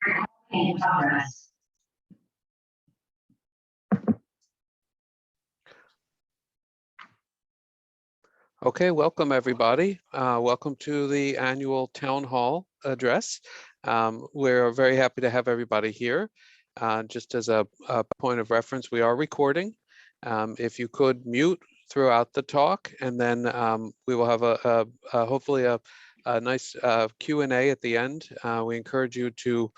In progress. Okay, welcome everybody. Welcome to the annual town hall address. We're very happy to have everybody here. Just as a point of reference, we are recording. If you could mute throughout the talk, and then we will have hopefully a nice Q&A at the end. We encourage you to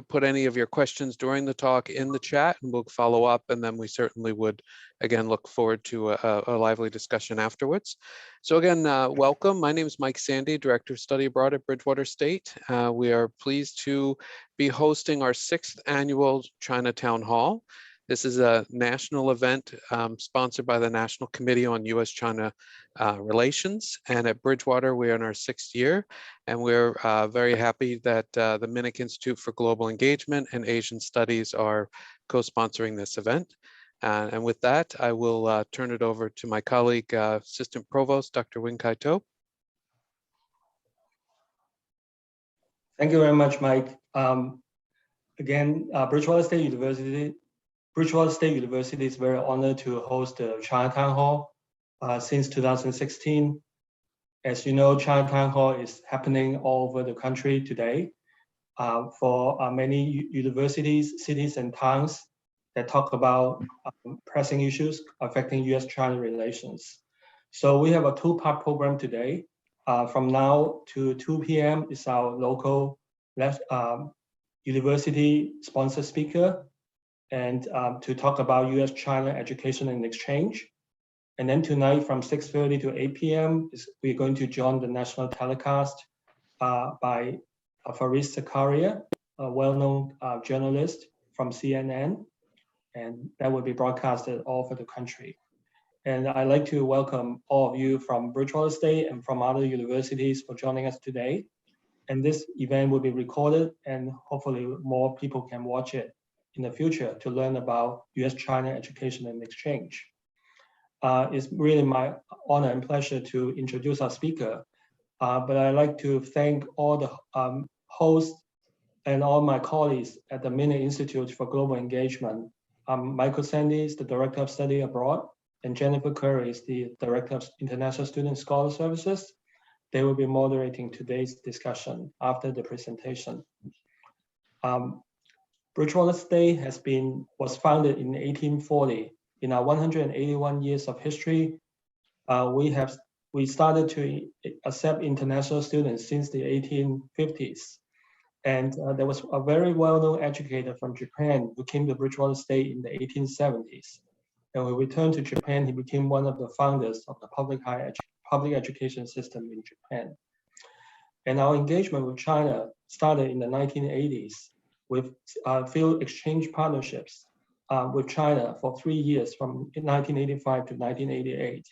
put any of your questions during the talk in the chat, and we'll follow up, and then we certainly would again look forward to a lively discussion afterwards. So again, welcome. My name is Mike Sandy, Director of Study Abroad at Bridgewater State. We are pleased to be hosting our 6th annual China Town Hall. This is a national event sponsored by the National Committee on U.S.-China Relations. And at Bridgewater, we're in our 6th year. And we're very happy that the Minnick Institute for Global Engagement and Asian Studies are co-sponsoring this event. And with that, I will turn it over to my colleague, Assistant Provost, Dr. Wing Kai To. Thank you very much, Mike. Again, Bridgewater State University is very honored to host the China Town Hall since 2016. As you know, China Town Hall is happening all over the country today for many universities, cities, and towns that talk about pressing issues affecting U.S.-China relations. So we have a 2-part program today. From now to 2 p.m. is our local university-sponsored speaker, and to talk about U.S.-China education and exchange. And then tonight from 6:30 to 8 p.m. we're going to join the national telecast by Faris Zakaria, a well-known journalist from CNN, and that will be broadcasted all over the country. And I'd like to welcome all of you from Bridgewater State and from other universities for joining us today. And this event will be recorded, and hopefully more people can watch it in the future to learn about U.S.-China education and exchange. It's really my honor and pleasure to introduce our speaker, but I'd like to thank all the hosts and all my colleagues at the Minnick Institute for Global Engagement. Michael Sandy is the Director of Study Abroad, and Jennifer Curry is the Director of International Student Scholar Services. They will be moderating today's discussion after the presentation. Bridgewater State was founded in 1840. In our 181 years of history, we started to accept international students since the 1850s. And there was a very well-known educator from Japan who came to Bridgewater State in the 1870s. And when we returned to Japan, he became one of the founders of the public education system in Japan. And our engagement with China started in the 1980s with field exchange partnerships with China for 3 years from 1985 to 1988.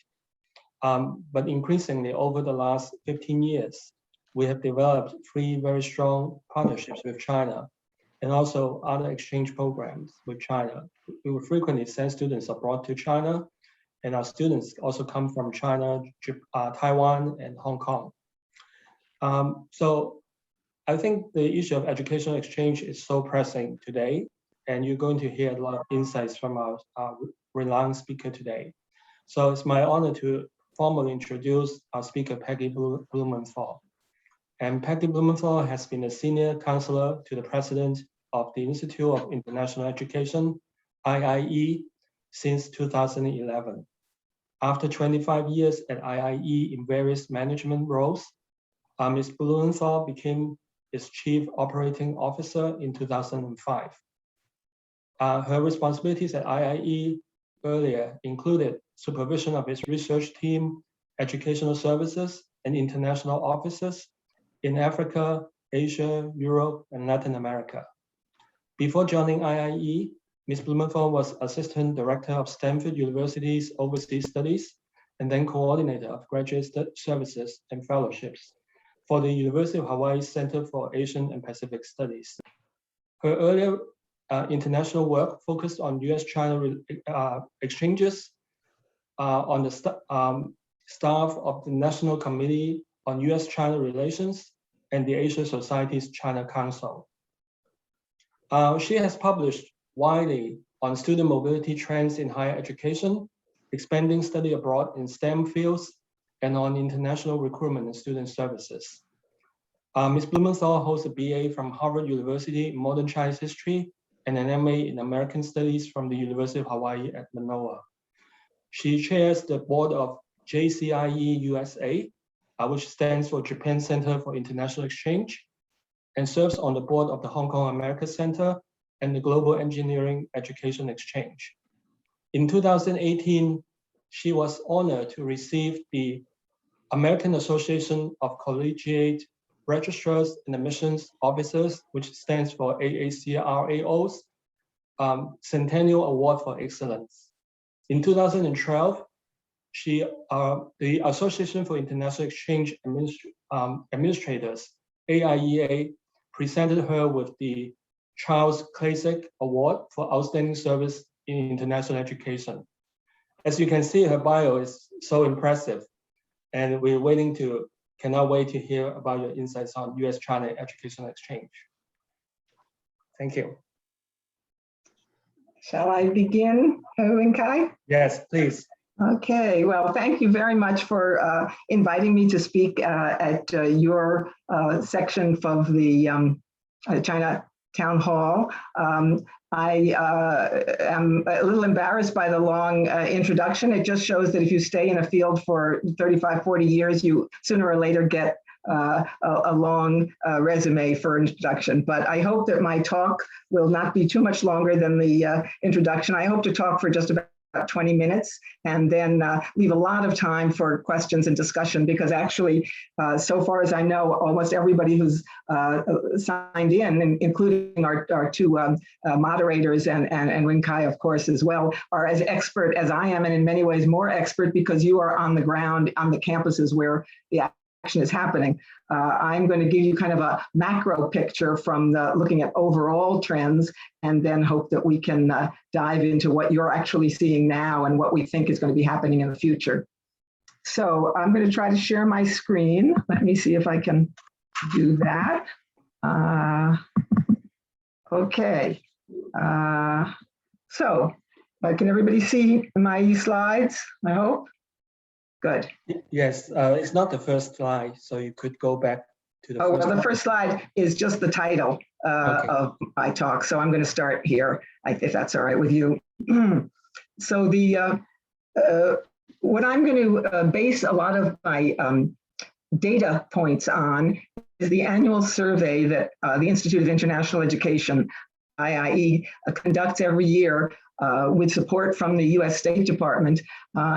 But increasingly over the last 15 years, we have developed 3 very strong partnerships with China and also other exchange programs with China. We will frequently send students abroad to China, and our students also come from China, Taiwan, and Hong Kong. So I think the issue of educational exchange is so pressing today, and you're going to hear a lot of insights from our renowned speaker today. So it's my honor to formally introduce our speaker, Peggy Blumenthal. And Peggy Blumenthal has been a senior counselor to the president of the Institute of International Education, IIE, since 2011. After 25 years at IIE in various management roles, Ms. Blumenthal became its Chief Operating Officer in 2005. Her responsibilities at IIE earlier included supervision of its research team, educational services, and international offices in Africa, Asia, Europe, and Latin America. Before joining IIE, Ms. Blumenthal was Assistant Director of Stanford University's Overseas Studies, and then Coordinator of Graduate Services and Fellowships for the University of Hawaii Center for Asian and Pacific Studies. Her earlier international work focused on U.S.-China exchanges on the staff of the National Committee on U.S.-China Relations and the Asia Society's China Council. She has published widely on student mobility trends in higher education, expanding study abroad in STEM fields, and on international recruitment and student services. Ms. Blumenthal holds a BA from Harvard University in Modern Chinese History and an MA in American Studies from the University of Hawaii at Manoa. She chairs the board of JCIE USA, which stands for Japan Center for International Exchange, and serves on the board of the Hong Kong America Center and the Global Engineering Education Exchange. In 2018, she was honored to receive the American Association of Collegiate Registrars and Admissions Officers, which stands for AACRAO's Centennial Award for Excellence. In 2012, the Association for International Exchange Administrators, AIEA, presented her with the Charles Klasik Award for Outstanding Service in International Education. As you can see, her bio is so impressive, and we're cannot wait to hear about your insights on US-China Educational Exchange. Thank you. Shall I begin, Wen-Kai? Yes, please. Okay, well, thank you very much for inviting me to speak at your section of the China Town Hall. I am a little embarrassed by the long introduction. It just shows that if you stay in a field for 35, 40 years, you sooner or later get a long resume for introduction. But I hope that my talk will not be too much longer than the introduction. I hope to talk for just about 20 minutes and then leave a lot of time for questions and discussion, because actually, so far as I know, almost everybody who's signed in, including our two moderators and Wen-Kai, of course, as well, are as expert as I am, and in many ways more expert because you are on the ground on the campuses where the action is happening. I'm going to give you kind of a macro picture from looking at overall trends, and then hope that we can dive into what you're actually seeing now and what we think is going to be happening in the future. So I'm going to try to share my screen. Let me see if I can do that. Okay. So can everybody see my slides, I hope? Good. Yes, it's not the first slide, so you could go back to the first well, the slide. first slide is just the title Okay. of my talk, so I'm going to start here, if that's all right with you. So what I'm going to base a lot of my data points on is the annual survey that the Institute of International Education, IIE, conducts every year with support from the US State Department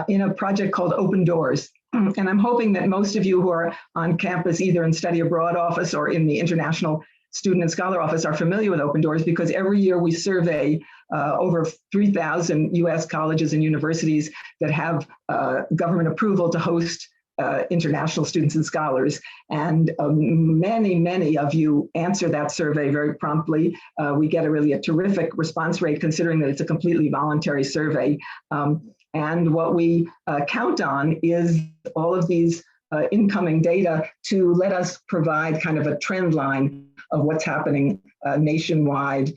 in a project called Open Doors. And I'm hoping that most of you who are on campus, either in Study Abroad Office or in the International Student and Scholar Office, are familiar with Open Doors, because every year we survey over 3,000 US colleges and universities that have government approval to host international students and scholars. And many of you answer that survey very promptly. We get a terrific response rate, considering that it's a completely voluntary survey. And what we count on is all of these incoming data to let us provide kind of a trend line of what's happening nationwide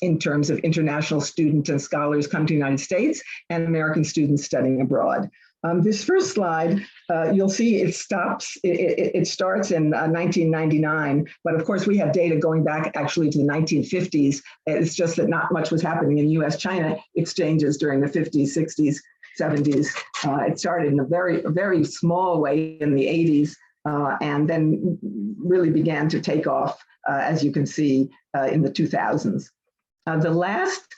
in terms of international students and scholars coming to the United States and American students studying abroad. This first slide, you'll see it starts in 1999, but of course we have data going back actually to the 1950s. It's just that not much was happening in US-China exchanges during the 50s, 60s, 70s. It started in a very small way in the 80s and then really began to take off, as you can see, in the 2000s. The last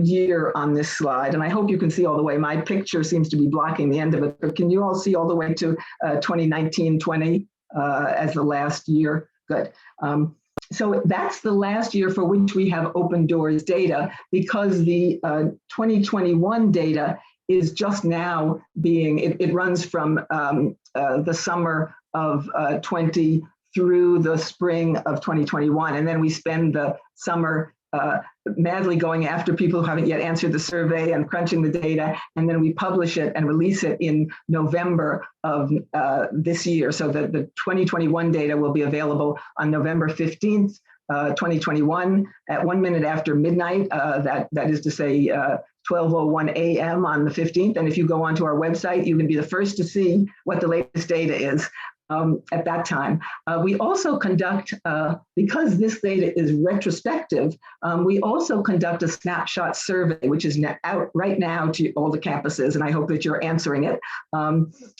year on this slide, and I hope you can see all the way. My picture seems to be blocking the end of it, but can you all see all the way to 2019-20 as the last year? Good. So that's the last year for which we have Open Doors data, because the 2021 data is just now being, it runs from the summer of 20 through the spring of 2021, and then we spend the summer madly going after people who haven't yet answered the survey and crunching the data, and then we publish it and release it in November of this year. So the 2021 data will be available on November 15th, 2021 at 1 minute after midnight. That is to say 12:01 a.m. on the 15th. And if you go onto our website, you can be the first to see what the latest data is at that time. We also conduct, because this data is retrospective, we also conduct a snapshot survey, which is out right now to all the campuses, and I hope that you're answering it,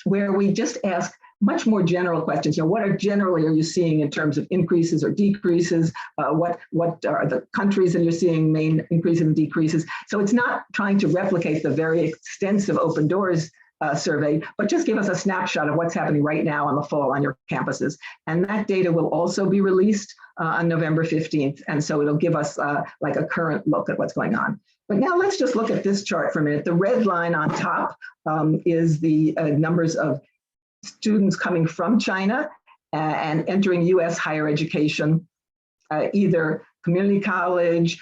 where we just ask much more general questions. You know, what generally are you seeing in terms of increases or decreases? What are the countries that you're seeing main increases and decreases? So it's not trying to replicate the very extensive Open Doors survey, but just give us a snapshot of what's happening right now on the fall on your campuses. And that data will also be released on November 15th. And so it'll give us like a current look at what's going on. But now let's just look at this chart for a minute. The red line on top is the numbers of students coming from China and entering US higher education, either community college,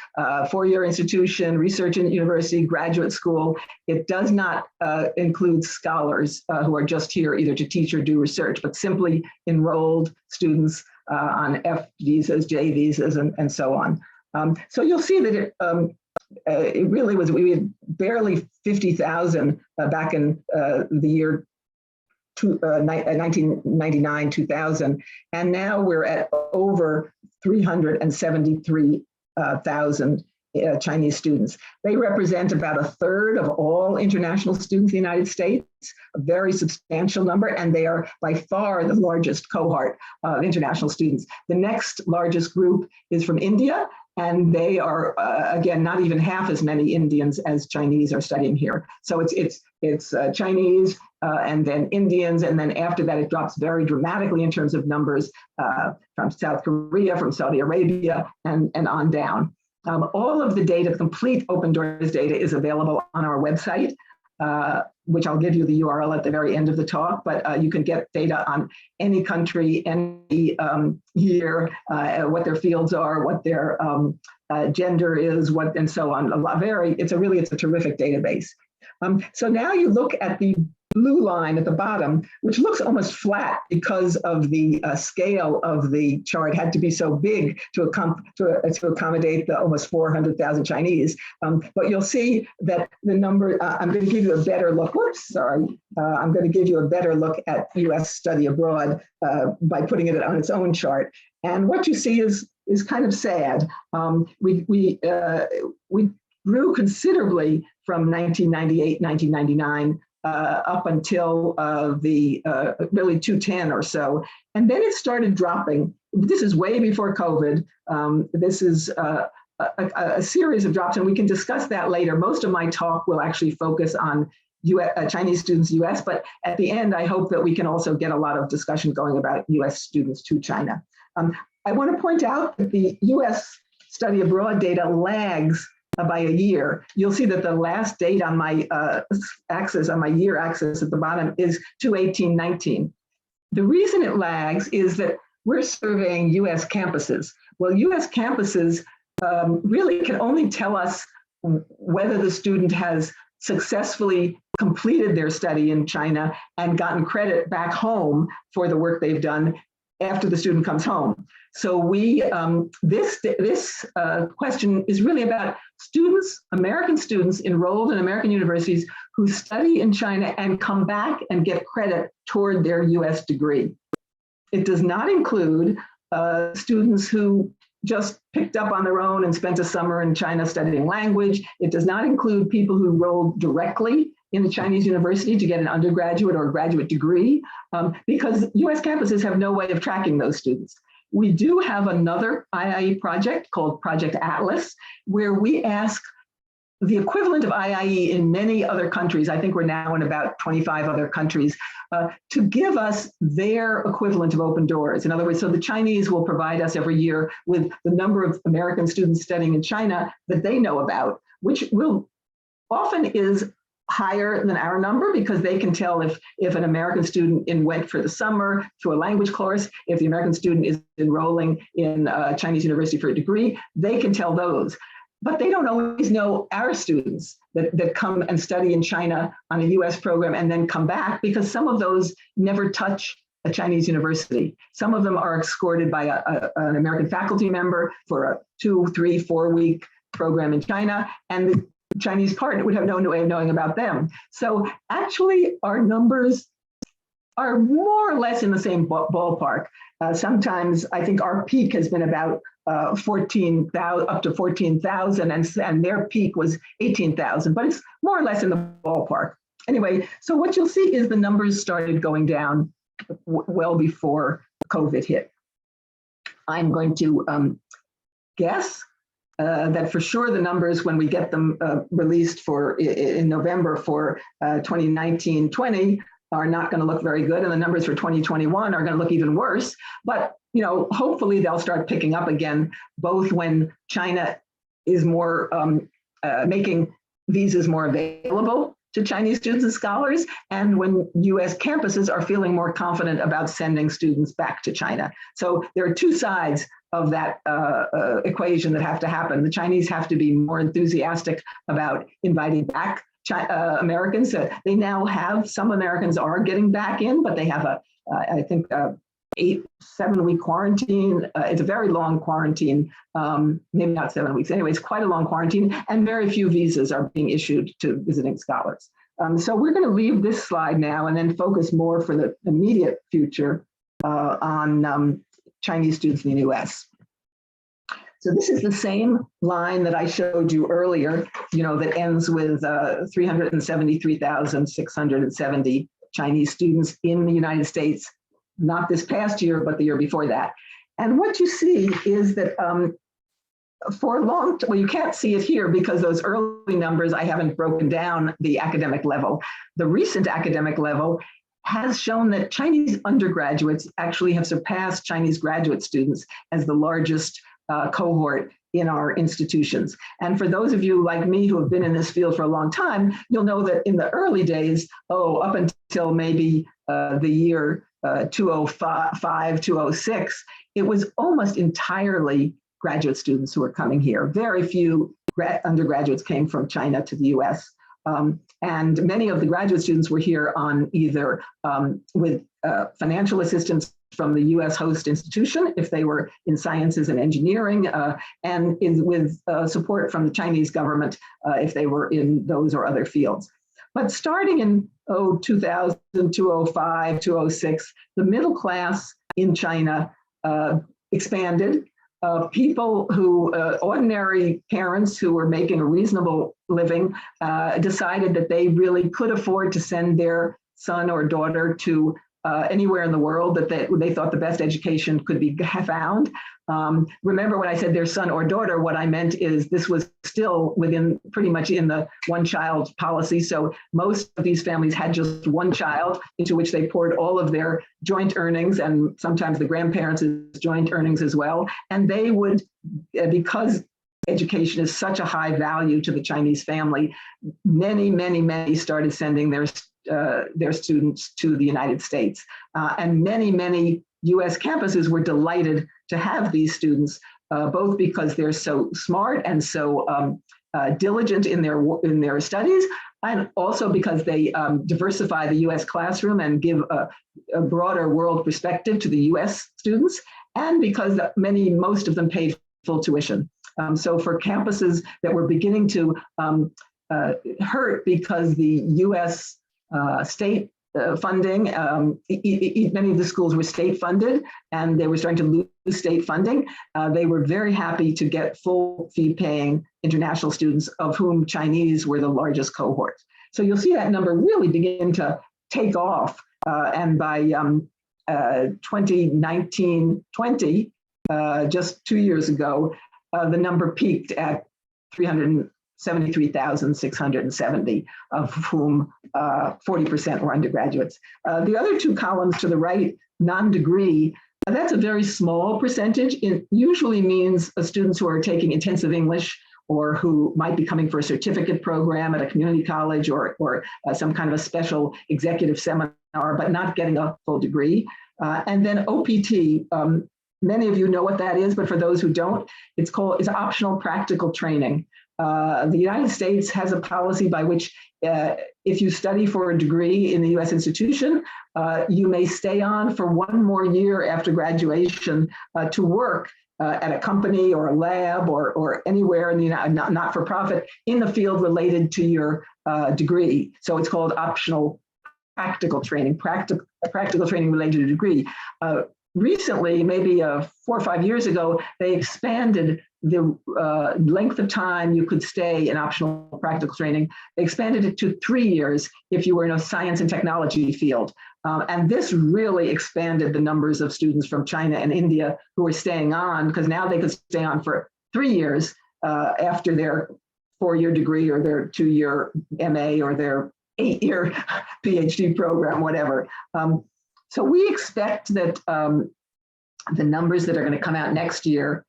four-year institution, research university, graduate school. It does not include scholars who are just here either to teach or do research, but simply enrolled students on F visas, J visas, and so on. So you'll see that it really was, we had barely 50,000 back in the year 1999, 2000, and now we're at over 373,000 Chinese students. They represent about a third of all international students in the United States, a very substantial number, and they are by far the largest cohort of international students. The next largest group is from India, and they are, again, not even half as many Indians as Chinese are studying here. So it's Chinese, and then Indians, and then after that it drops very dramatically in terms of numbers from South Korea, from Saudi Arabia, and on down. All of the data, the complete Open Doors data, is available on our website, which I'll give you the URL at the very end of the talk, but you can get data on any country, any year, what their fields are, what their gender is, and so on. It's a terrific database. So now you look at the blue line at the bottom, which looks almost flat because of the scale of the chart had to be so big to accommodate the almost 400,000 Chinese. But you'll see that the number, I'm going to give you a better look. Whoops, sorry. I'm going to give you a better look at U.S. study abroad by putting it on its own chart. And what you see is kind of sad. We grew considerably from 1998, 1999, up until really 2010 or so. And then it started dropping. This is way before COVID. This is a series of drops, and we can discuss that later. Most of my talk will actually focus on Chinese students, US, but at the end, I hope that we can also get a lot of discussion going about US students to China. I want to point out that the US study abroad data lags by a year. You'll see that the last date on my axis, on my year axis at the bottom, is 2018-19. The reason it lags is that we're surveying US campuses. Well, US campuses really can only tell us whether the student has successfully completed their study in China and gotten credit back home for the work they've done after the student comes home. So this question is really about students, American students enrolled in American universities who study in China and come back and get credit toward their US degree. It does not include students who just picked up on their own and spent a summer in China studying language. It does not include people who enrolled directly in the Chinese university to get an undergraduate or graduate degree, because US campuses have no way of tracking those students. We do have another IIE project called Project Atlas, where we ask the equivalent of IIE in many other countries, I think we're now in about 25 other countries, to give us their equivalent of Open Doors. In other words, so the Chinese will provide us every year with the number of American students studying in China that they know about, which will often is higher than our number because they can tell if an American student went for the summer to a language course, if the American student is enrolling in a Chinese university for a degree, they can tell those. But they don't always know our students that come and study in China on a US program and then come back, because some of those never touch a Chinese university. Some of them are escorted by an American faculty member for a 2, 3, 4 week program in China, and the Chinese partner would have no way of knowing about them. So actually our numbers are more or less in the same ballpark. Sometimes I think our peak has been about 14,000, up to 14,000, and their peak was 18,000, but it's more or less in the ballpark. Anyway, so what you'll see is the numbers started going down well before COVID hit. I'm going to guess that for sure the numbers, when we get them released in November for 2019-20, are not going to look very good, and the numbers for 2021 are going to look even worse. But hopefully they'll start picking up again, both when China is more making visas more available to Chinese students and scholars, and when US campuses are feeling more confident about sending students back to China. So there are two sides of that equation that have to happen. The Chinese have to be more enthusiastic about inviting back Americans. They now have, some Americans are getting back in, but they have I think 7 week quarantine. It's a very long quarantine, maybe not 7 weeks. Anyway, it's quite a long quarantine, and very few visas are being issued to visiting scholars. So we're going to leave this slide now and then focus more for the immediate future on Chinese students in the US. So this is the same line that I showed you earlier, that ends with 373,670 Chinese students in the United States, not this past year, but the year before that. And what you see is that for a long time, well, you can't see it here because those early numbers, I haven't broken down the academic level. The recent academic level has shown that Chinese undergraduates actually have surpassed Chinese graduate students as the largest cohort in our institutions. And for those of you like me who have been in this field for a long time, you'll know that in the early days, up until maybe the year 2005, 2006, it was almost entirely graduate students who were coming here. Very few undergraduates came from China to the US. And many of the graduate students were here on either with financial assistance from the US host institution, if they were in sciences and engineering, and with support from the Chinese government, if they were in those or other fields. But starting in 2000, 2005, 2006, the middle class in China expanded. People who, ordinary parents who were making a reasonable living, decided that they really could afford to send their son or daughter to anywhere in the world that they thought the best education could be found. Remember when I said their son or daughter, what I meant is this was still pretty much in the one-child policy. So most of these families had just one child into which they poured all of their joint earnings, and sometimes the grandparents' joint earnings as well. And they would, because education is such a high value to the Chinese family, many started sending their students to the United States. And many US campuses were delighted to have these students, both because they're so smart and so diligent in their studies, and also because they diversify the US classroom and give a broader world perspective to the US students, and because most of them paid full tuition. So for campuses that were beginning to hurt because the US state funding, many of the schools were state funded and they were starting to lose state funding. They were very happy to get full fee paying international students, of whom Chinese were the largest cohort. So you'll see that number really begin to take off. And by 2019-20, just 2 years ago, the number peaked at 373,670, of whom 40% were undergraduates. The other two columns to the right, non-degree, that's a very small percentage. It usually means students who are taking intensive English or who might be coming for a certificate program at a community college or some kind of a special executive seminar, but not getting a full degree. And then OPT, many of you know what that is, but for those who don't, it's optional practical training. The United States has a policy by which if you study for a degree in the US institution, you may stay on for one more year after graduation to work at a company or a lab or anywhere in the not-for-profit in the field related to your degree. So it's called optional practical training, practical training related to a degree. Recently, maybe 4 or 5 years ago, they expanded the length of time you could stay in optional practical training. They expanded it to 3 years if you were in a science and technology field. And this really expanded the numbers of students from China and India who were staying on, because now they could stay on for 3 years after their 4-year degree or their 2-year MA or their 8-year PhD program, whatever. So we expect that the numbers that are going to come out next year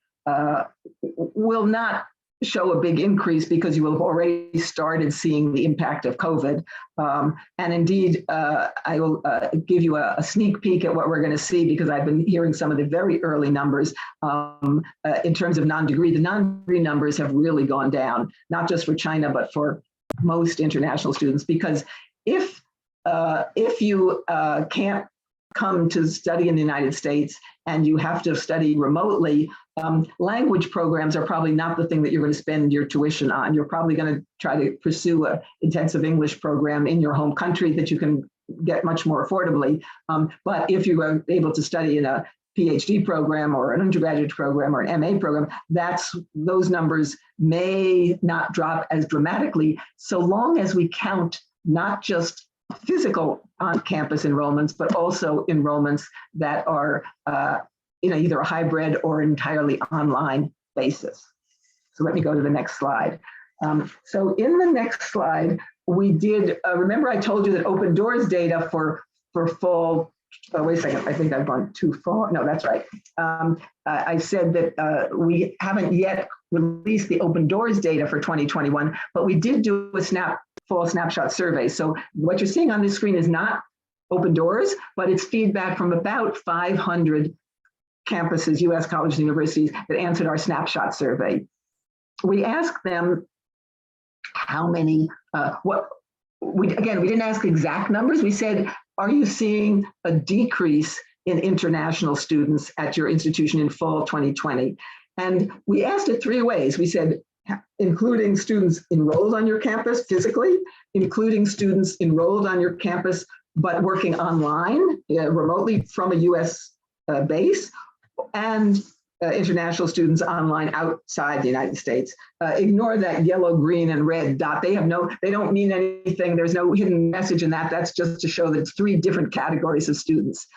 will not show a big increase because you will have already started seeing the impact of COVID. And indeed, I will give you a sneak peek at what we're going to see, because I've been hearing some of the very early numbers in terms of non-degree. The non-degree numbers have really gone down, not just for China, but for most international students, because if you can't come to study in the United States and you have to study remotely, language programs are probably not the thing that you're going to spend your tuition on. You're probably going to try to pursue an intensive English program in your home country that you can get much more affordably. But if you are able to study in a PhD program or an undergraduate program or an MA program, those numbers may not drop as dramatically, so long as we count not just physical on-campus enrollments, but also enrollments that are either a hybrid or entirely online basis. So let me go to the next slide. So in the next slide, we did, remember I told you that Open Doors data for fall, wait a second, I think I've gone too far. No, that's right. I said that we haven't yet released the Open Doors data for 2021, but we did do a fall snapshot survey. So what you're seeing on this screen is not Open Doors, but it's feedback from about 500 campuses, US colleges and universities, that answered our snapshot survey. We asked them how many, we didn't ask exact numbers. We said, are you seeing a decrease in international students at your institution in fall 2020? And we asked it 3 ways. We said, including students enrolled on your campus physically, including students enrolled on your campus but working online, remotely from a US base, and international students online outside the United States. Ignore that yellow, green, and red dot. They don't mean anything. There's no hidden message in that. That's just to show that it's 3 different categories of students.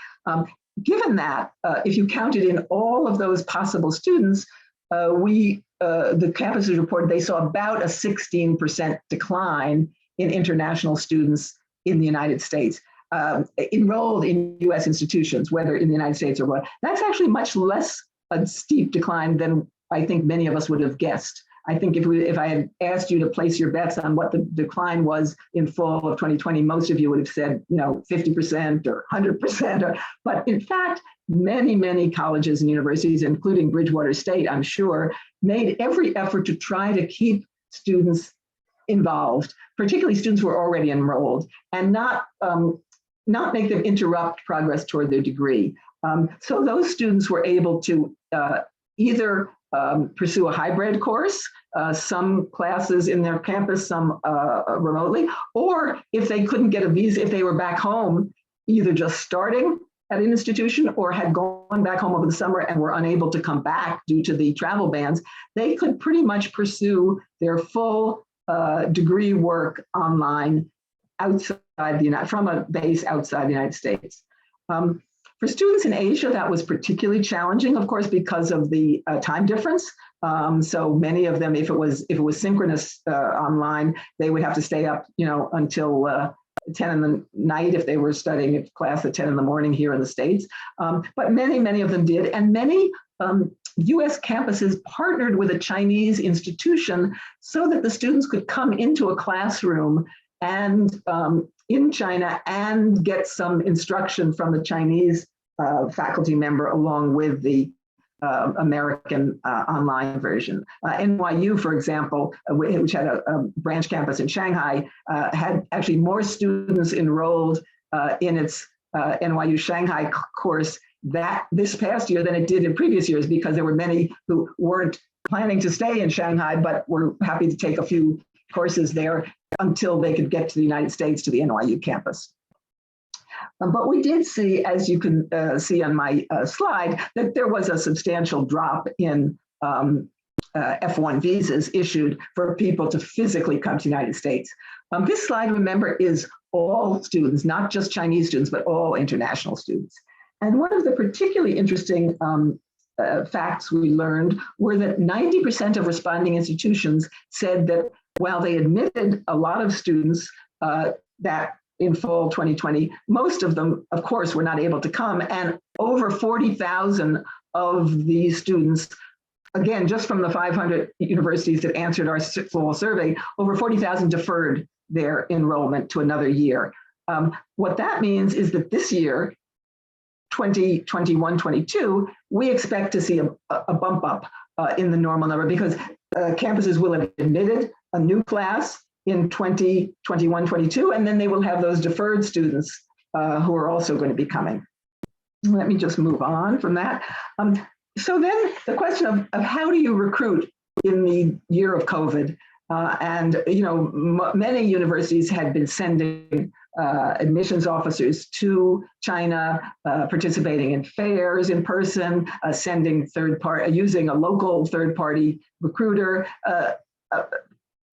Given that, if you counted in all of those possible students, the campuses reported they saw about a 16% decline in international students in the United States, enrolled in US institutions, whether in the United States or what. That's actually much less a steep decline than I think many of us would have guessed. I think if I had asked you to place your bets on what the decline was in fall of 2020, most of you would have said, 50% or 100%. But in fact, many, many colleges and universities, including Bridgewater State, I'm sure, made every effort to try to keep students involved, particularly students who are already enrolled, and not make them interrupt progress toward their degree. So those students were able to either pursue a hybrid course, some classes in their campus, some remotely, or if they couldn't get a visa, if they were back home, either just starting at an institution or had gone back home over the summer and were unable to come back due to the travel bans, they could pretty much pursue their full degree work online from a base outside the United States. For students in Asia, that was particularly challenging, of course, because of the time difference. So many of them, if it was synchronous online, they would have to stay up, until 10 in the night if they were studying a class at 10 in the morning here in the States. But many, many of them did, and many US campuses partnered with a Chinese institution so that the students could come into a classroom and in China and get some instruction from the Chinese faculty member along with the American online version. NYU, for example, which had a branch campus in Shanghai, had actually more students enrolled in its NYU Shanghai course this past year than it did in previous years, because there were many who weren't planning to stay in Shanghai, but were happy to take a few courses there until they could get to the United States, to the NYU campus. But we did see, as you can see on my slide, that there was a substantial drop in F1 visas issued for people to physically come to the United States. This slide, remember, is all students, not just Chinese students, but all international students. And one of the particularly interesting facts we learned were that 90% of responding institutions said that while they admitted a lot of students that in fall 2020, most of them, of course, were not able to come, and over 40,000 of these students, again, just from the 500 universities that answered our fall survey, over 40,000 deferred their enrollment to another year. What that means is that this year, 2021-22, we expect to see a bump up in the normal number, because campuses will have admitted a new class in 2021-22, and then they will have those deferred students who are also going to be coming. Let me just move on from that. So then the question of how do you recruit in the year of COVID? And many universities had been sending admissions officers to China, participating in fairs in person, sending using a local third-party recruiter.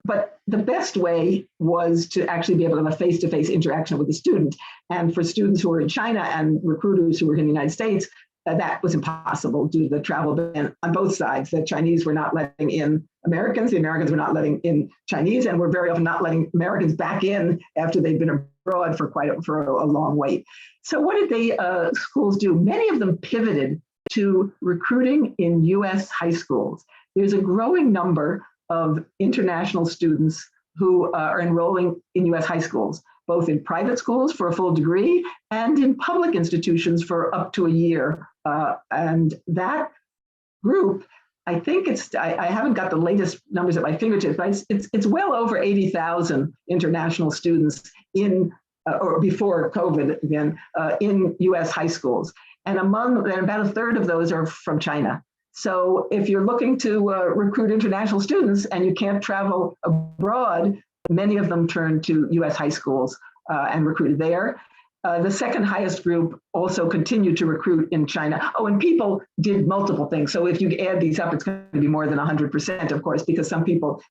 But the best way was to actually be able to have a face-to-face interaction with the student. And for students who were in China and recruiters who were in the United States, that was impossible due to the travel ban on both sides. The Chinese were not letting in Americans, the Americans were not letting in Chinese, and were very often not letting Americans back in after they'd been abroad for a long wait. So what did the schools do? Many of them pivoted to recruiting in US high schools. There's a growing number of international students who are enrolling in US high schools, both in private schools for a full degree and in public institutions for up to a year. And that group, I think I haven't got the latest numbers at my fingertips, but it's well over 80,000 international students or before COVID again, in US high schools. And about a third of those are from China. So if you're looking to recruit international students and you can't travel abroad, many of them turn to US high schools and recruited there. The second highest group also continued to recruit in China. Oh, and people did multiple things. So if you add these up, it's going to be more than 100%, of course, because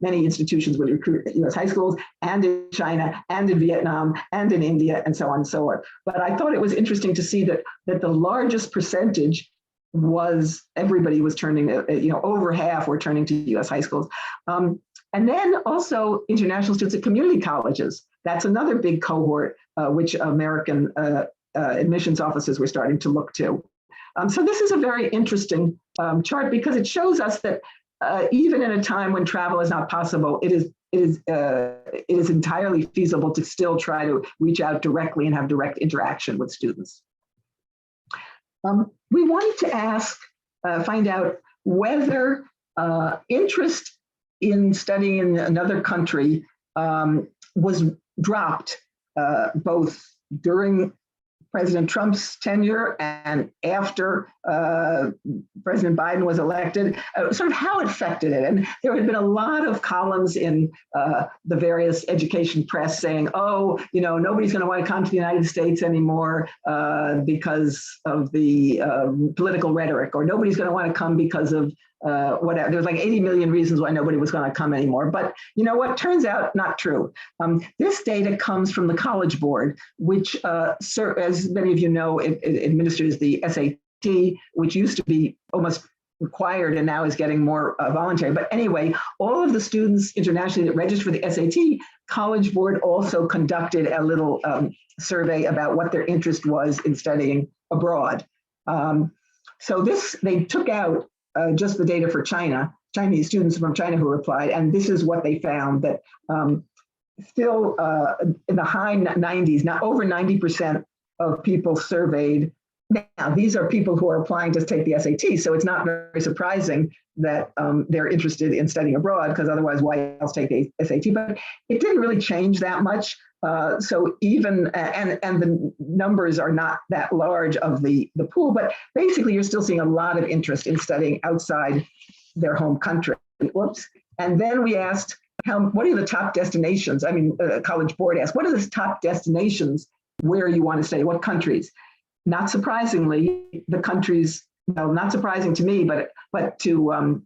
many institutions will recruit at US high schools and in China and in Vietnam and in India and so on and so forth. But I thought it was interesting to see that the largest percentage was everybody was turning, over half were turning to US high schools. And then also international students at community colleges. That's another big cohort, which American admissions offices were starting to look to. So this is a very interesting chart, because it shows us that even in a time when travel is not possible, it is entirely feasible to still try to reach out directly and have direct interaction with students. We wanted to find out whether interest in studying in another country was dropped both during President Trump's tenure and after President Biden was elected, sort of how it affected it. And there had been a lot of columns in the various education press saying, oh, nobody's going to want to come to the United States anymore because of the political rhetoric, or nobody's going to want to come because of whatever. There was like 80 million reasons why nobody was going to come anymore. But you know what? Turns out not true. This data comes from the College Board, which, as many of you know, it administers the SAT, which used to be almost required and now is getting more voluntary. But anyway, all of the students internationally that registered for the SAT, College Board also conducted a little survey about what their interest was in studying abroad. So they took out just the data for Chinese students from China who applied, and this is what they found, that still in the high 90s, now over 90% of people surveyed. Now, these are people who are applying to take the SAT, so it's not very surprising that they're interested in studying abroad, because otherwise, why else take the SAT? But it didn't really change that much. So even, and the numbers are not that large of the pool, but basically you're still seeing a lot of interest in studying outside their home country. Whoops. And then we asked, what are the top destinations? I mean, College Board asked, what are the top destinations where you want to study, what countries? Not surprisingly, the countries, well, not surprising to me, but to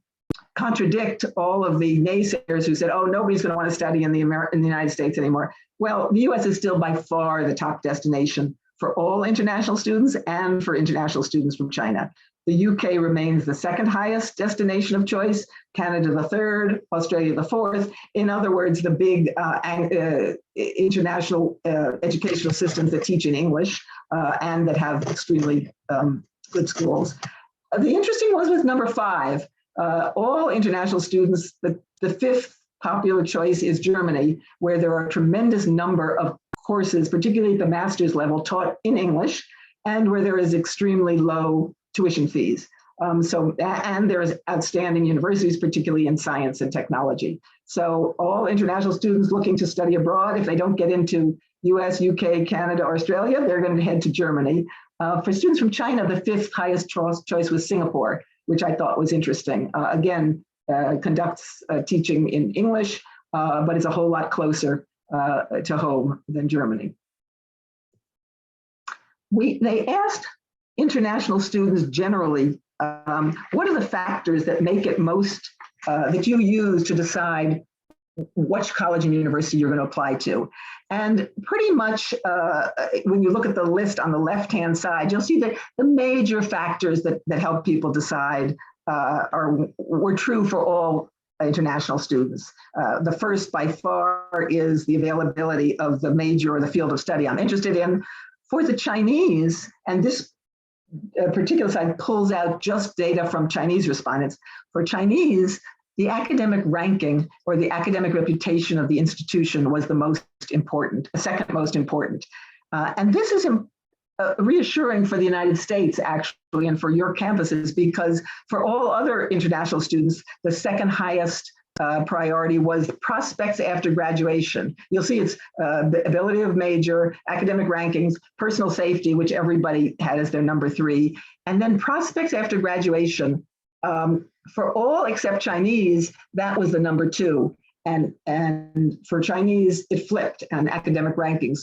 contradict all of the naysayers who said, oh, nobody's going to want to study in the United States anymore. Well, the US is still by far the top destination for all international students and for international students from China. The UK remains the second highest destination of choice, Canada the third, Australia the fourth. In other words, the big international educational systems that teach in English and that have extremely good schools. The interesting one was number 5. All international students, the fifth popular choice is Germany, where there are a tremendous number of courses, particularly at the master's level, taught in English, and where there is extremely low tuition fees. And there's outstanding universities, particularly in science and technology. So all international students looking to study abroad, if they don't get into US, UK, Canada, or Australia, they're going to head to Germany. For students from China, the fifth highest choice was Singapore, which I thought was interesting. Again, conducts teaching in English, but it's a whole lot closer to home than Germany. They asked international students generally, what are the factors that make it most, that you use to decide which college and university you're going to apply to? And pretty much when you look at the list on the left-hand side, you'll see that the major factors that help people decide were true for all international students. The first by far is the availability of the major or the field of study I'm interested in. For the Chinese, and this particular side pulls out just data from Chinese respondents. For Chinese, the academic ranking or the academic reputation of the institution was the most important, the second most important. And this is reassuring for the United States, actually, and for your campuses, because for all other international students, the second highest priority was prospects after graduation. You'll see it's the ability of major, academic rankings, personal safety, which everybody had as their number 3, and then prospects after graduation. For all except Chinese, that was the number 2. And for Chinese, it flipped, and academic rankings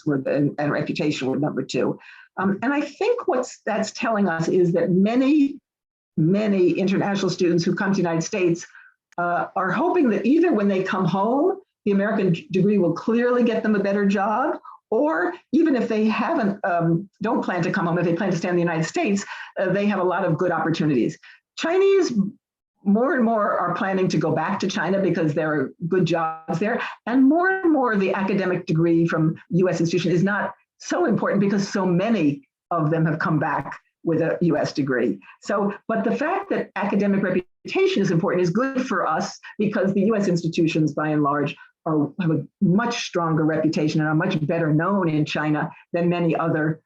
and reputation were number 2. And I think that's telling us is that many international students who come to the United States are hoping that either when they come home, the American degree will clearly get them a better job, or even if they don't plan to come home, if they plan to stay in the United States, they have a lot of good opportunities. Chinese more and more are planning to go back to China because there are good jobs there, and more the academic degree from US institution is not so important because so many of them have come back with a US degree. So, but the fact that academic reputation is important is good for us because the US institutions, by and large, have a much stronger reputation and are much better known in China than many other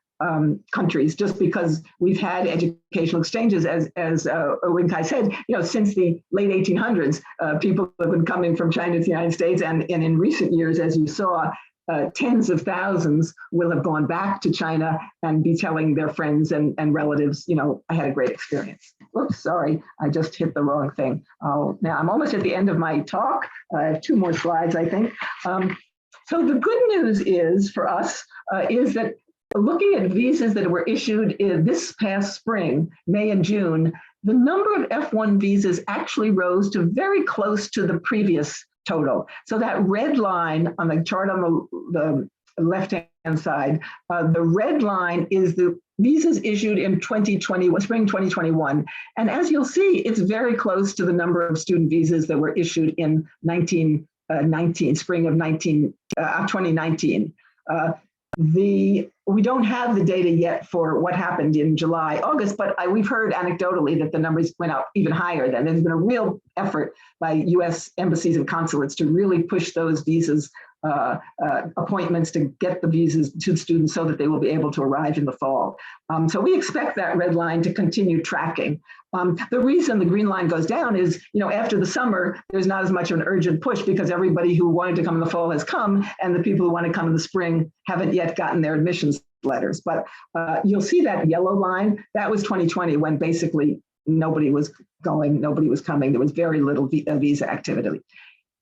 countries, just because we've had educational exchanges, as Wen Kai said, since the late 1800s, people have been coming from China to the United States, and in recent years, as you saw, tens of thousands will have gone back to China and be telling their friends and relatives, I had a great experience. Oops, sorry, I just hit the wrong thing. Now I'm almost at the end of my talk. I have 2 more slides, I think. So the good news is for us is that looking at visas that were issued this past spring, May and June, the number of F1 visas actually rose to very close to the previous total. So that red line on the chart on the left-hand side, the red line is the visas issued in spring 2021. And as you'll see, it's very close to the number of student visas that were issued in spring of 2019. The we don't have the data yet for what happened in July, August, but we've heard anecdotally that the numbers went up even higher then. There's been a real effort by US embassies and consulates to really push those visas, appointments to get the visas to students so that they will be able to arrive in the fall. So we expect that red line to continue tracking. The reason the green line goes down is, after the summer, there's not as much of an urgent push because everybody who wanted to come in the fall has come, and the people who want to come in the spring haven't yet gotten their admissions letters. But you'll see that yellow line, that was 2020 when basically nobody was going, nobody was coming. There was very little visa activity.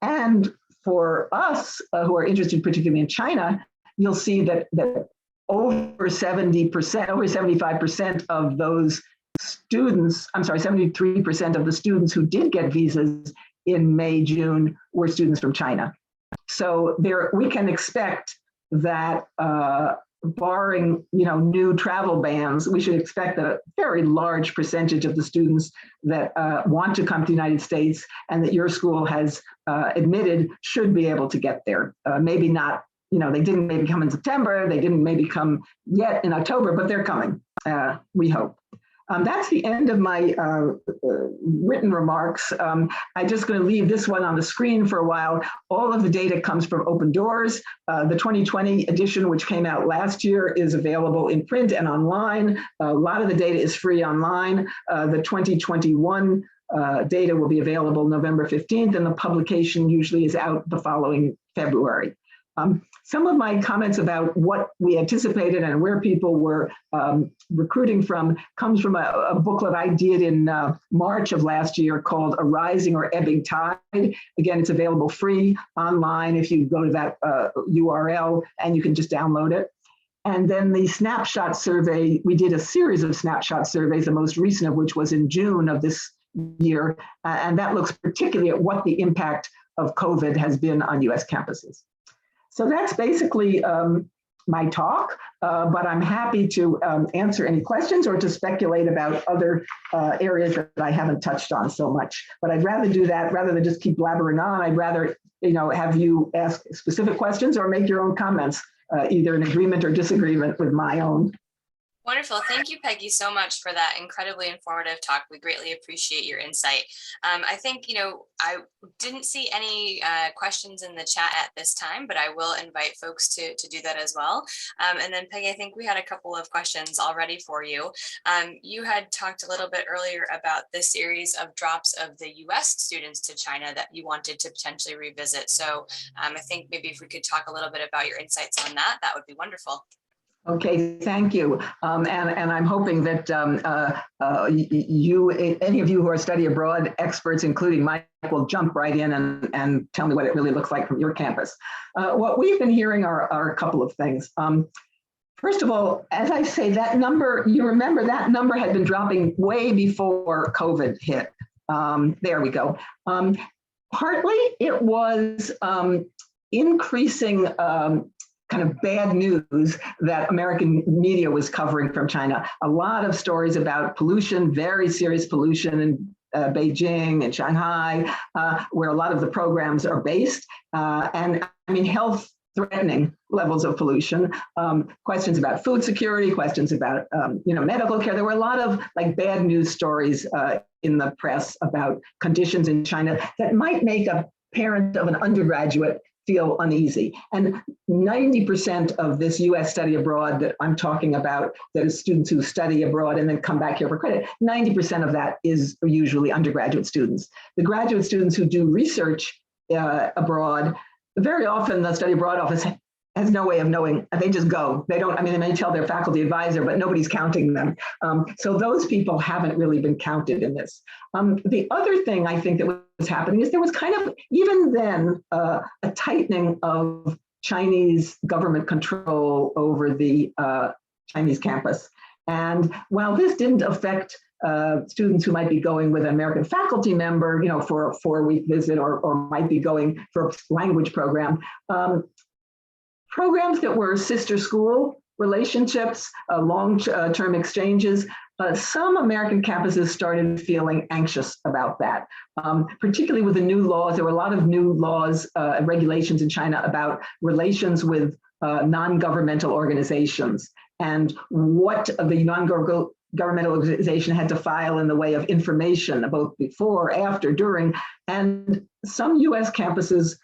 And for us who are interested particularly in China, you'll see that over 70%, over 75% of those students, 73% of the students who did get visas in May, June were students from China. So we can expect that barring new travel bans, we should expect that a very large percentage of the students that want to come to the United States and that your school has admitted should be able to get there. Maybe not, they didn't maybe come in September, they didn't maybe come yet in October, but they're coming, we hope. That's the end of my written remarks. I'm just going to leave this one on the screen for a while. All of the data comes from Open Doors. The 2020 edition, which came out last year, is available in print and online. A lot of the data is free online. The 2021 data will be available November 15th, and the publication usually is out the following February. Some of my comments about what we anticipated and where people were recruiting from comes from a booklet I did in March of last year called A Rising or Ebbing Tide. Again, it's available free online if you go to that URL, and you can just download it. And then the Snapshot Survey, we did a series of Snapshot surveys, the most recent of which was in June of this year. And that looks particularly at what the impact of COVID has been on US campuses. So that's basically my talk, but I'm happy to answer any questions or to speculate about other areas that I haven't touched on so much. But I'd rather do that rather than just keep blabbering on. I'd rather have you ask specific questions or make your own comments, either in agreement or disagreement with my own. Wonderful. Thank you, Peggy, so much for that incredibly informative talk. We greatly appreciate your insight. I think, I didn't see any questions in the chat at this time, but I will invite folks to do that as well. And then, Peggy, I think we had a couple of questions already for you. You had talked a little bit earlier about the series of drops of the US students to China that you wanted to potentially revisit. So I think maybe if we could talk a little bit about your insights on that, that would be wonderful. Okay, thank you. And I'm hoping that any of you who are study abroad experts, including Mike, will jump right in and tell me what it really looks like from your campus. What we've been hearing are a couple of things. First of all, as I say, that number, you remember that number had been dropping way before COVID hit. There we go. Partly it was increasing kind of bad news that American media was covering from China. A lot of stories about pollution, very serious pollution in Beijing and Shanghai, where a lot of the programs are based. And I mean, health-threatening levels of pollution, questions about food security, questions about medical care. There were a lot of bad news stories in the press about conditions in China that might make a parent of an undergraduate feel uneasy. And 90% of this US study abroad that I'm talking about, that is students who study abroad and then come back here for credit, 90% of that is usually undergraduate students. The graduate students who do research abroad, very often the study abroad office has no way of knowing, they just go. They don't, they may tell their faculty advisor, but nobody's counting them. So those people haven't really been counted in this. The other thing I think that was happening is there was kind of, even then, a tightening of Chinese government control over the Chinese campus. And while this didn't affect students who might be going with an American faculty member, for a 4-week visit or might be going for a language program, programs that were sister school relationships, long-term exchanges, some American campuses started feeling anxious about that, particularly with the new laws. There were a lot of new laws and regulations in China about relations with non-governmental organizations and what the non-governmental organization had to file in the way of information, both before, after, during, and some US campuses,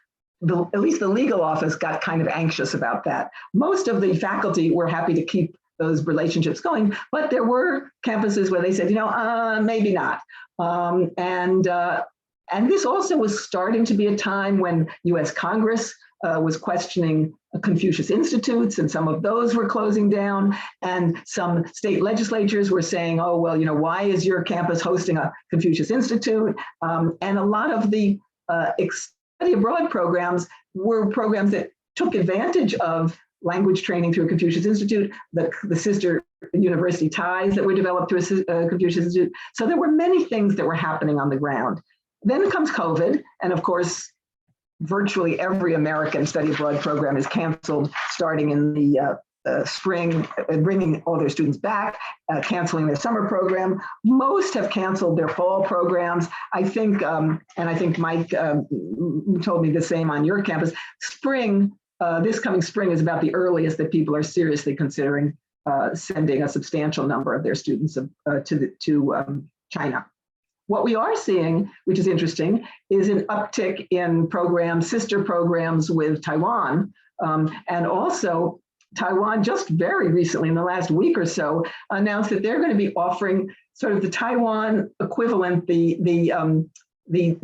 at least the legal office, got kind of anxious about that. Most of the faculty were happy to keep those relationships going, but there were campuses where they said, maybe not. And this also was starting to be a time when US Congress was questioning Confucius Institutes, and some of those were closing down, and some state legislatures were saying, oh, well, why is your campus hosting a Confucius Institute? And a lot of the study abroad programs were programs that took advantage of language training through a Confucius Institute, the sister university ties that were developed through a Confucius Institute. So there were many things that were happening on the ground. Then comes COVID, and of course, virtually every American study abroad program is canceled starting in the spring, bringing all their students back, canceling their summer program. Most have canceled their fall programs. I think, and I think Mike told me the same on your campus, this coming spring is about the earliest that people are seriously considering sending a substantial number of their students to China. What we are seeing, which is interesting, is an uptick in programs, sister programs with Taiwan. And also Taiwan just very recently, in the last week or so, announced that they're going to be offering sort of the Taiwan equivalent, the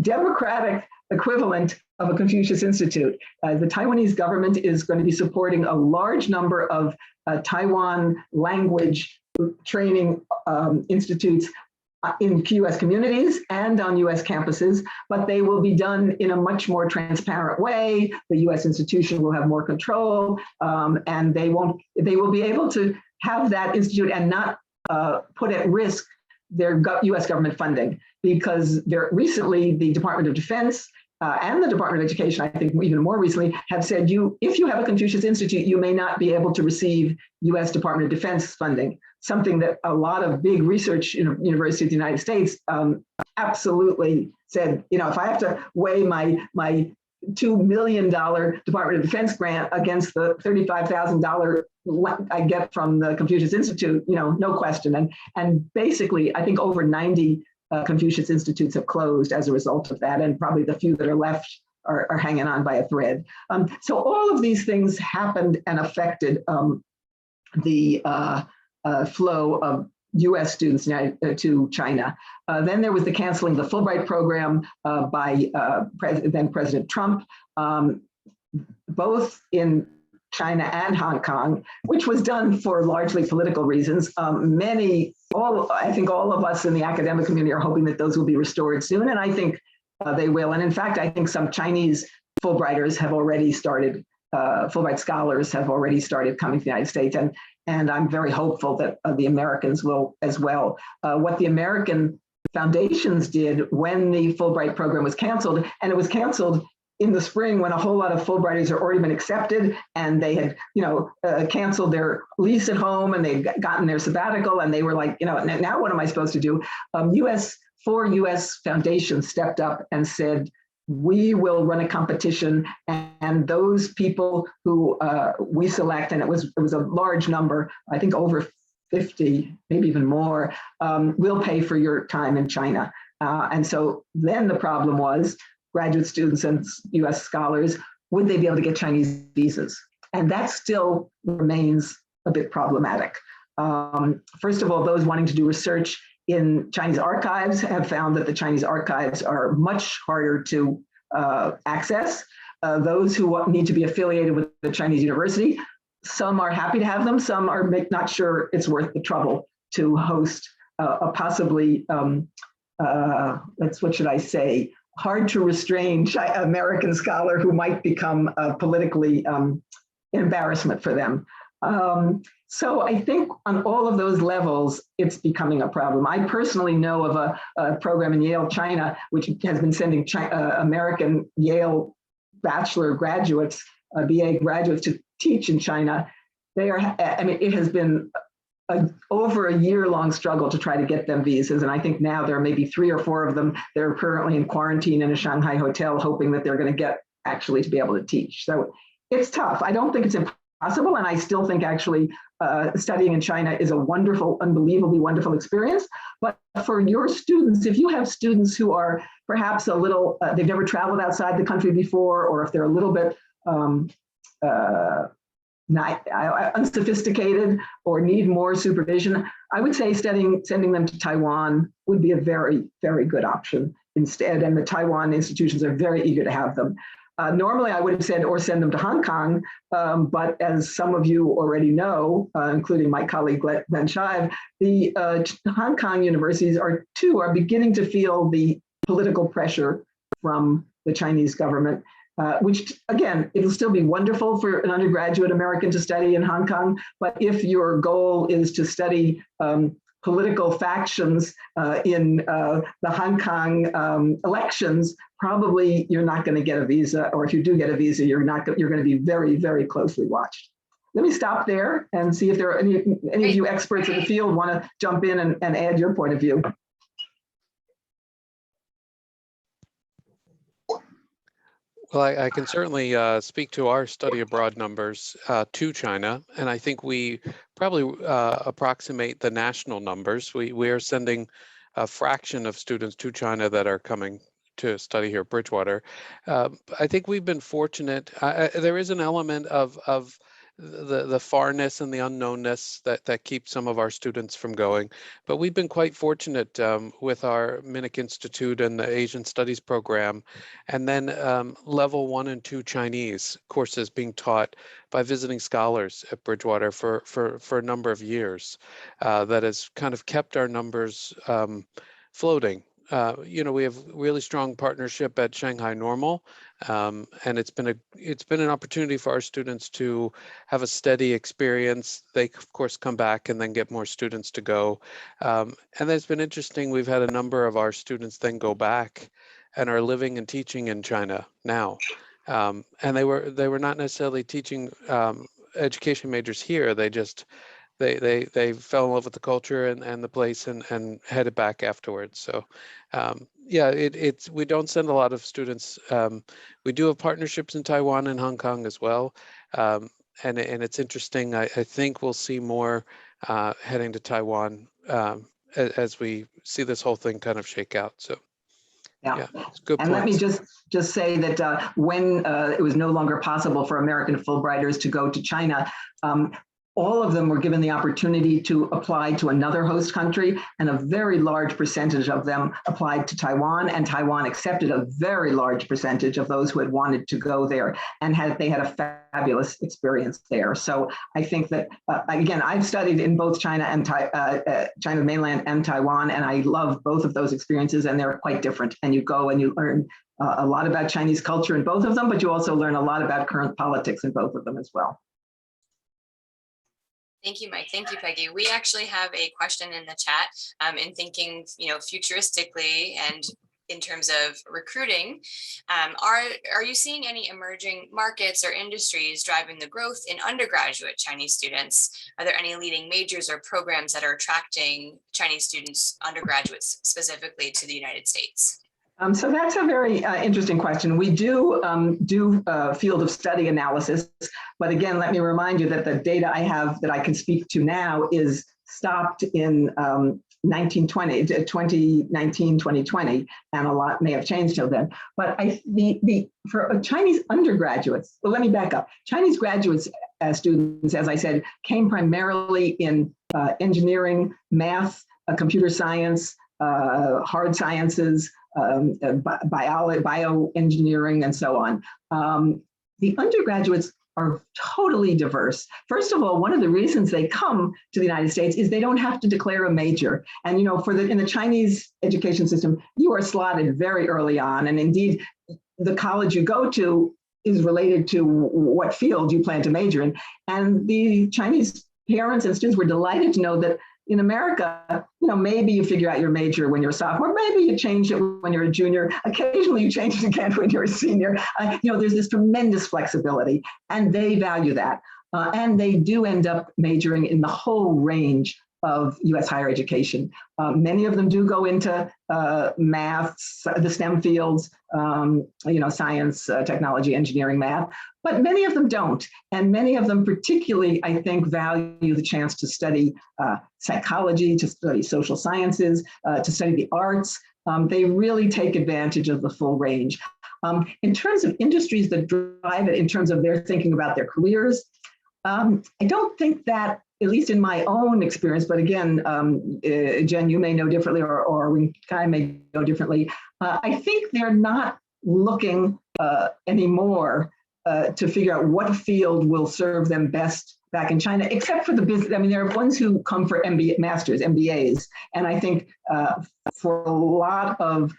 democratic equivalent of a Confucius Institute. The Taiwanese government is going to be supporting a large number of Taiwan language training institutes in US communities and on US campuses, but they will be done in a much more transparent way. The US institution will have more control, and they will be able to have that institute and not put at risk their US government funding, because recently the Department of Defense and the Department of Education, I think even more recently, have said if you have a Confucius Institute, you may not be able to receive US Department of Defense funding, something that a lot of big research universities in the United States absolutely said, if I have to weigh my $2 million Department of Defense grant against the $35,000 I get from the Confucius Institute, no question. And basically, I think over 90 Confucius Institutes have closed as a result of that, and probably the few that are left are hanging on by a thread. So all of these things happened and affected the flow of US students to China. Then there was the canceling of the Fulbright program by then President Trump, both in China and Hong Kong, which was done for largely political reasons. I think all of us in the academic community are hoping that those will be restored soon, and I think they will. And in fact, I think some Chinese Fulbrighters have already started, Fulbright scholars have already started coming to the United States, and I'm very hopeful that the Americans will as well. What the American foundations did when the Fulbright program was canceled, and it was canceled in the spring when a whole lot of Fulbrighters had already been accepted, and they had, canceled their lease at home, and they'd gotten their sabbatical, and they were like, now what am I supposed to do? Four US foundations stepped up and said, we will run a competition, and those people who we select, and it was a large number, I think over 50, maybe even more, will pay for your time in China. And so then the problem was, graduate students and US scholars, would they be able to get Chinese visas? And that still remains a bit problematic. First of all, those wanting to do research in Chinese archives have found that the Chinese archives are much harder to access. Those who need to be affiliated with the Chinese university, some are happy to have them, some are not sure it's worth the trouble to host a possibly, what should I say, hard to restrain American scholar who might become politically embarrassment for them. So I think on all of those levels, it's becoming a problem. I personally know of a program in Yale, China, which has been sending American Yale bachelor graduates, BA graduates to teach in China. It has been over a year-long struggle to try to get them visas. And I think now there are maybe 3 or 4 of them that are currently in quarantine in a Shanghai hotel, hoping that they're going to get actually to be able to teach. So it's tough. I don't think it's impossible. And I still think actually studying in China is a wonderful, unbelievably wonderful experience. But for your students, if you have students who are perhaps a little, they've never traveled outside the country before, or if they're a little bit unsophisticated or need more supervision, I would say sending them to Taiwan would be a very, very good option instead. And the Taiwan institutions are very eager to have them. Normally, I would have said or send them to Hong Kong, but as some of you already know, including my colleague Glenn Shive, the Hong Kong universities are beginning to feel the political pressure from the Chinese government, which again, it'll still be wonderful for an undergraduate American to study in Hong Kong, but if your goal is to study political factions in the Hong Kong elections, probably you're not going to get a visa, or if you do get a visa, you're going to be very, very closely watched. Let me stop there and see if there are any of you experts in the field want to jump in and add your point of view. Well, I can certainly speak to our study abroad numbers to China, and I think we probably approximate the national numbers. We are sending a fraction of students to China that are coming to study here at Bridgewater. I think we've been fortunate. There is an element of the farness and the unknownness that keeps some of our students from going. But we've been quite fortunate with our Minnick Institute and the Asian Studies program, and then level 1 and 2 Chinese courses being taught by visiting scholars at Bridgewater for a number of years. That has kind of kept our numbers floating. We have really strong partnership at Shanghai Normal, and it's been an opportunity for our students to have a steady experience. They of course come back and then get more students to go, and it's been interesting. We've had a number of our students then go back and are living and teaching in China now, and they were not necessarily teaching education majors here. They fell in love with the culture and the place and headed back afterwards. So yeah, we don't send a lot of students. We do have partnerships in Taiwan and Hong Kong as well. And it's interesting. I think we'll see more heading to Taiwan as we see this whole thing kind of shake out. So yeah, it's good. And let me just say that when it was no longer possible for American Fulbrighters to go to China, all of them were given the opportunity to apply to another host country, and a very large percentage of them applied to Taiwan, and Taiwan accepted a very large percentage of those who had wanted to go there, and they had a fabulous experience there. So I think that, again, I've studied in both China and China mainland and Taiwan, and I love both of those experiences, and they're quite different. And you go and you learn a lot about Chinese culture in both of them, but you also learn a lot about current politics in both of them as well. Thank you, Mike. Thank you, Peggy. We actually have a question in the chat in thinking, futuristically and in terms of recruiting. Are you seeing any emerging markets or industries driving the growth in undergraduate Chinese students? Are there any leading majors or programs that are attracting Chinese students, undergraduates specifically, to the United States? So that's a very interesting question. We do field of study analysis, but again, let me remind you that the data I have that I can speak to now is stopped in 2019, 2020, and a lot may have changed till then. But for Chinese undergraduates, well, let me back up. Chinese graduates students, as I said, came primarily in engineering, math, computer science, hard sciences, bioengineering, and so on. The undergraduates are totally diverse. First of all, one of the reasons they come to the United States is they don't have to declare a major. And in the Chinese education system, you are slotted very early on, and indeed, the college you go to is related to what field you plan to major in. And the Chinese parents and students were delighted to know that in America, maybe you figure out your major when you're a sophomore, maybe you change it when you're a junior, occasionally you change it again when you're a senior. There's this tremendous flexibility, and they value that. And they do end up majoring in the whole range of US higher education. Many of them do go into maths, the STEM fields, science, technology, engineering, math, but many of them don't. And many of them particularly, I think, value the chance to study psychology, to study social sciences, to study the arts. They really take advantage of the full range. In terms of industries that drive it, in terms of their thinking about their careers, I don't think that, at least in my own experience, but again, Jen, you may know differently, or Kai may know differently. I think they're not looking anymore to figure out what field will serve them best back in China, except for the business. I mean, there are ones who come for masters, MBAs, and I think for a lot of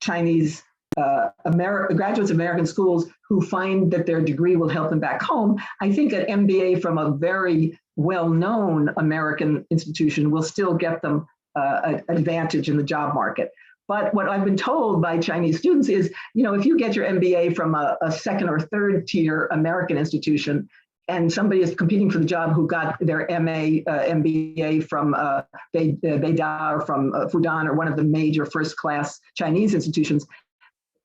Chinese graduates of American schools who find that their degree will help them back home, I think an MBA from a very well-known American institution will still get them an advantage in the job market. But what I've been told by Chinese students is, if you get your MBA from a second or third tier American institution, and somebody is competing for the job who got their MBA from Beida or from Fudan or one of the major first-class Chinese institutions,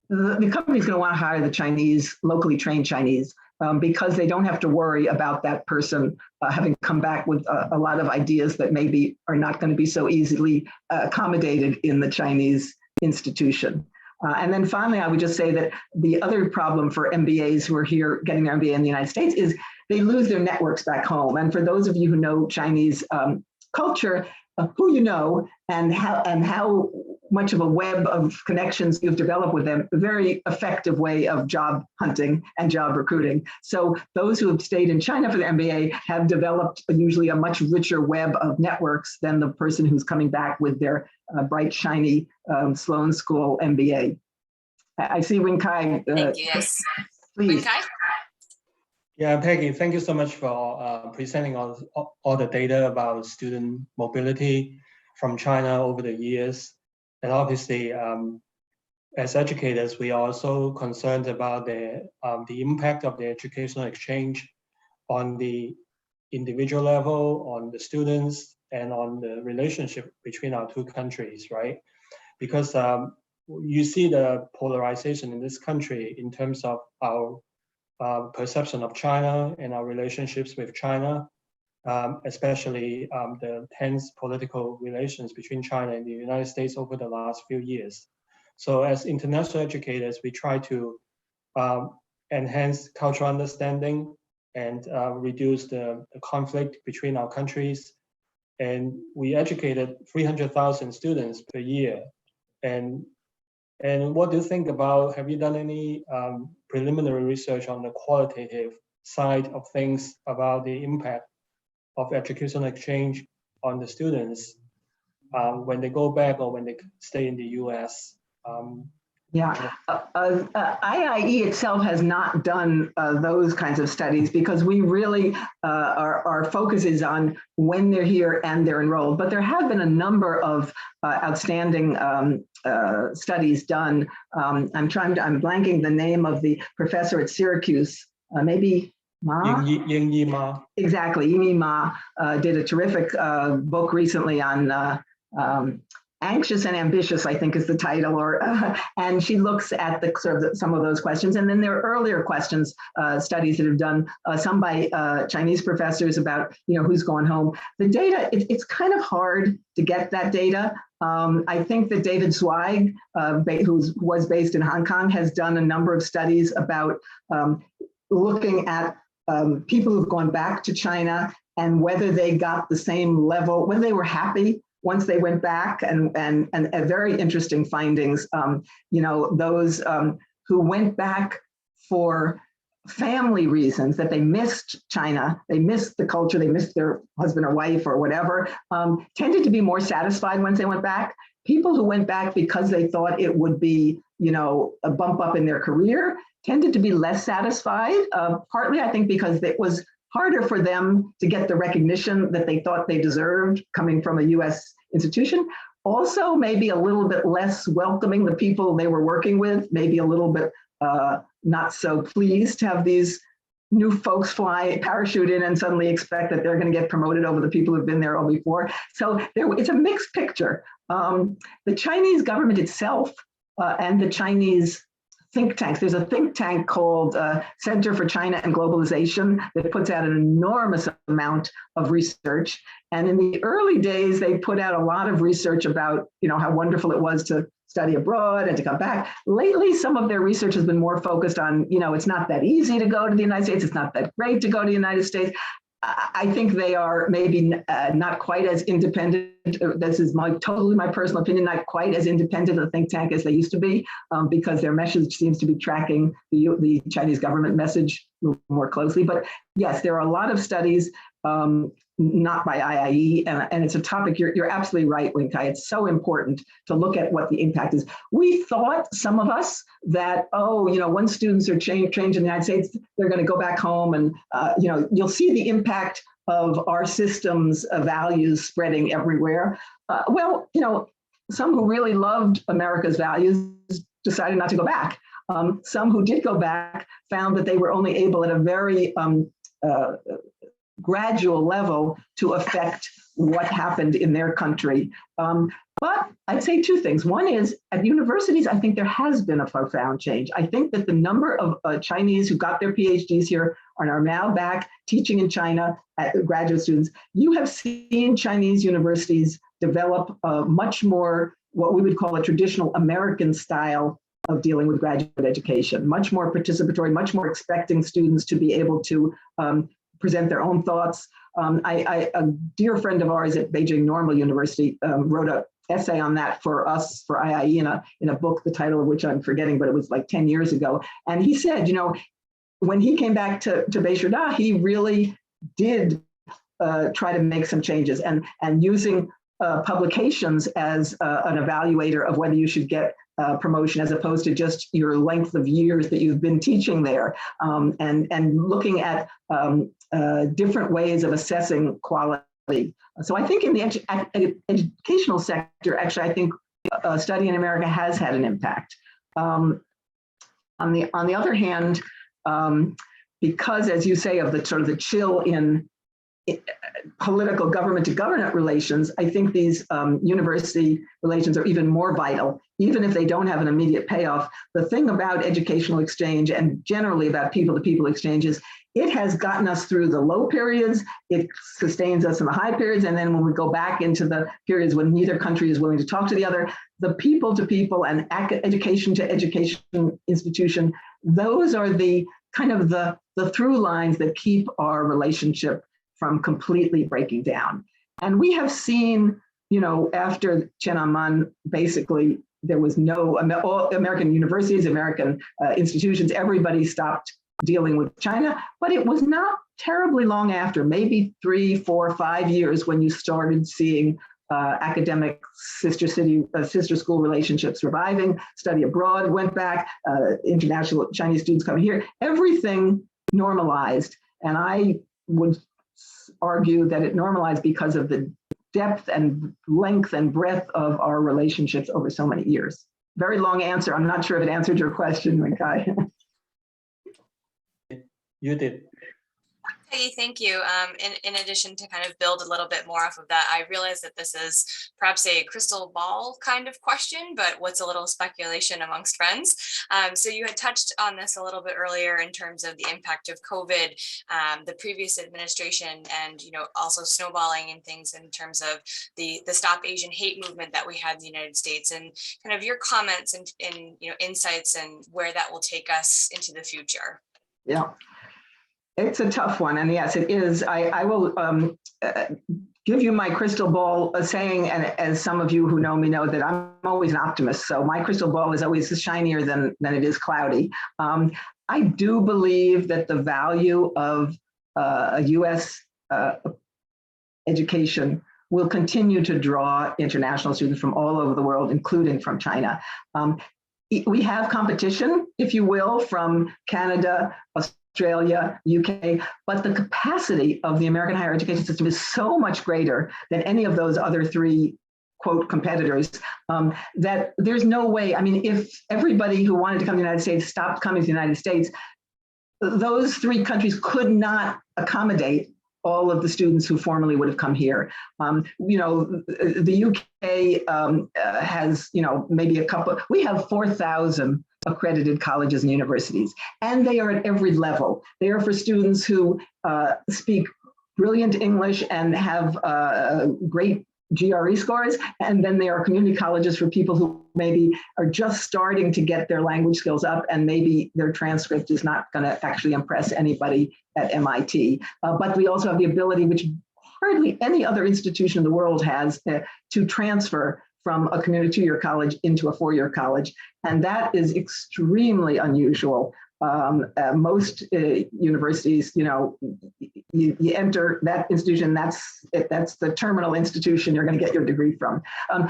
the company's going to want to hire the Chinese, locally trained Chinese, because they don't have to worry about that person having come back with a lot of ideas that maybe are not going to be so easily accommodated in the Chinese institution. And then finally, I would just say that the other problem for MBAs who are here getting their MBA in the United States is they lose their networks back home. And for those of you who know Chinese culture, who you know and how much of a web of connections you've developed with them, a very effective way of job hunting and job recruiting. So those who have stayed in China for the MBA have developed usually a much richer web of networks than the person who's coming back with their bright, shiny Sloan School MBA. I see Wing Kai. Thank you, yes. Please. Wing Kai? Yeah, Peggy, thank you so much for presenting all the data about student mobility from China over the years. And obviously, as educators, we are also concerned about the impact of the educational exchange on the individual level, on the students, and on the relationship between our two countries, right? Because you see the polarization in this country in terms of our perception of China and our relationships with China, especially the tense political relations between China and the United States over the last few years. So as international educators, we try to enhance cultural understanding and reduce the conflict between our countries. And we educated 300,000 students per year. And what do you think about, have you done any preliminary research on the qualitative side of things about the impact of educational exchange on the students when they go back or when they stay in the US? IIE itself has not done those kinds of studies because we really, our focus is on when they're here and they're enrolled. But there have been a number of outstanding studies done. I'm blanking the name of the professor at Syracuse, maybe Ma? Ying Yi Ma. Exactly, Ying Yi Ma did a terrific book recently on Anxious and Ambitious, I think is the title, and she looks at the sort of some of those questions. And then there are earlier questions, studies that have done, some by Chinese professors about, who's going home. The data, it's kind of hard to get that data. I think that David Zweig, who was based in Hong Kong, has done a number of studies about looking at people who've gone back to China and whether they got the same level, whether they were happy once they went back, and very interesting findings. Those who went back for family reasons, that they missed China, they missed the culture, they missed their husband or wife or whatever, tended to be more satisfied once they went back. People who went back because they thought it would be, a bump up in their career tended to be less satisfied, partly I think because it was harder for them to get the recognition that they thought they deserved coming from a US institution. Also, maybe a little bit less welcoming. The people they were working with, maybe a little bit not so pleased to have these new folks parachute in and suddenly expect that they're going to get promoted over the people who've been there all before. So it's a mixed picture. The Chinese government itself and the Chinese think tanks. There's a think tank called Center for China and Globalization that puts out an enormous amount of research. And in the early days, they put out a lot of research about, how wonderful it was to study abroad and to come back. Lately, some of their research has been more focused on, it's not that easy to go to the United States. It's not that great to go to the United States. I think they are maybe not quite as independent. This is totally my personal opinion, not quite as independent a think tank as they used to be, because their message seems to be tracking the Chinese government message a little more closely. But yes, there are a lot of studies, not by IIE, and it's a topic, you're absolutely right, Winkai. It's so important to look at what the impact is. We thought, some of us, that, once students are trained in the United States, they're going to go back home and, you'll see the impact of our system's values spreading everywhere. Some who really loved America's values decided not to go back. Some who did go back found that they were only able at a very gradual level to affect what happened in their country. But I'd say two things. One is, at universities, I think there has been a profound change. I think that the number of Chinese who got their PhDs here are now back teaching in China as graduate students. You have seen Chinese universities develop much more what we would call a traditional American style of dealing with graduate education, much more participatory, much more expecting students to be able to present their own thoughts. A dear friend of ours at Beijing Normal University wrote an essay on that for us, for IIE, in a book, the title of which I'm forgetting, but it was like 10 years ago. And he said, when he came back to Beishada, he really did try to make some changes, and using publications as an evaluator of whether you should get promotion, as opposed to just your length of years that you've been teaching there, and looking at different ways of assessing quality. So I think in the educational sector, actually, I think study in America has had an impact. On the other hand, because, as you say, of the sort of the chill in political government to government relations, I think these university relations are even more vital, even if they don't have an immediate payoff. The thing about educational exchange, and generally about people-to-people exchanges, it has gotten us through the low periods, it sustains us in the high periods, and then when we go back into the periods when neither country is willing to talk to the other, the people-to-people and education-to-education institution, those are the kind of the through lines that keep our relationship from completely breaking down. And we have seen, after Tiananmen, basically, there was all American universities, American institutions, everybody stopped dealing with China, but it was not terribly long after, maybe 3, 4, 5 years, when you started seeing academic sister school relationships reviving, study abroad went back, international Chinese students coming here, everything normalized. And I would argue that it normalized because of the depth and length and breadth of our relationships over so many years. Very long answer. I'm not sure if it answered your question, Winkai. You did. Peggy, thank you. In addition to kind of build a little bit more off of that, I realize that this is perhaps a crystal ball kind of question, but what's a little speculation amongst friends. So you had touched on this a little bit earlier in terms of the impact of COVID, the previous administration, and also snowballing and things in terms of the Stop Asian Hate movement that we had in the United States, and kind of your comments and insights and where that will take us into the future. Yeah. It's a tough one, and yes, it is. I will give you my crystal ball saying, and as some of you who know me know, that I'm always an optimist. So my crystal ball is always shinier than it is cloudy. I do believe that the value of a U.S. education will continue to draw international students from all over the world, including from China. We have competition, if you will, from Canada, Australia, UK, but the capacity of the American higher education system is so much greater than any of those other three, quote, competitors, that there's no way. I mean, if everybody who wanted to come to the United States stopped coming to the United States, those three countries could not accommodate all of the students who formerly would have come here. The UK has, maybe a couple, we have 4,000 accredited colleges and universities, and they are at every level. They are for students who speak brilliant English and have great GRE scores, and then there are community colleges for people who maybe are just starting to get their language skills up, and maybe their transcript is not going to actually impress anybody at MIT. But we also have the ability, which hardly any other institution in the world has, to transfer from a community two-year college into a four-year college, and that is extremely unusual. Most universities, you enter that institution, that's the terminal institution you're going to get your degree from.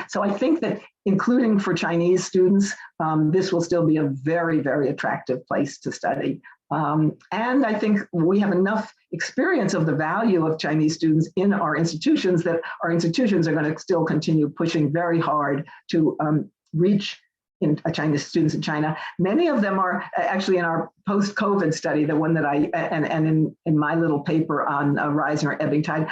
So I think that including for Chinese students, this will still be a very, very attractive place to study. And I think we have enough experience of the value of Chinese students in our institutions that our institutions are going to still continue pushing very hard to reach Chinese students in China. Many of them are actually in our post-COVID study, the one that and in my little paper on rising or ebbing tide,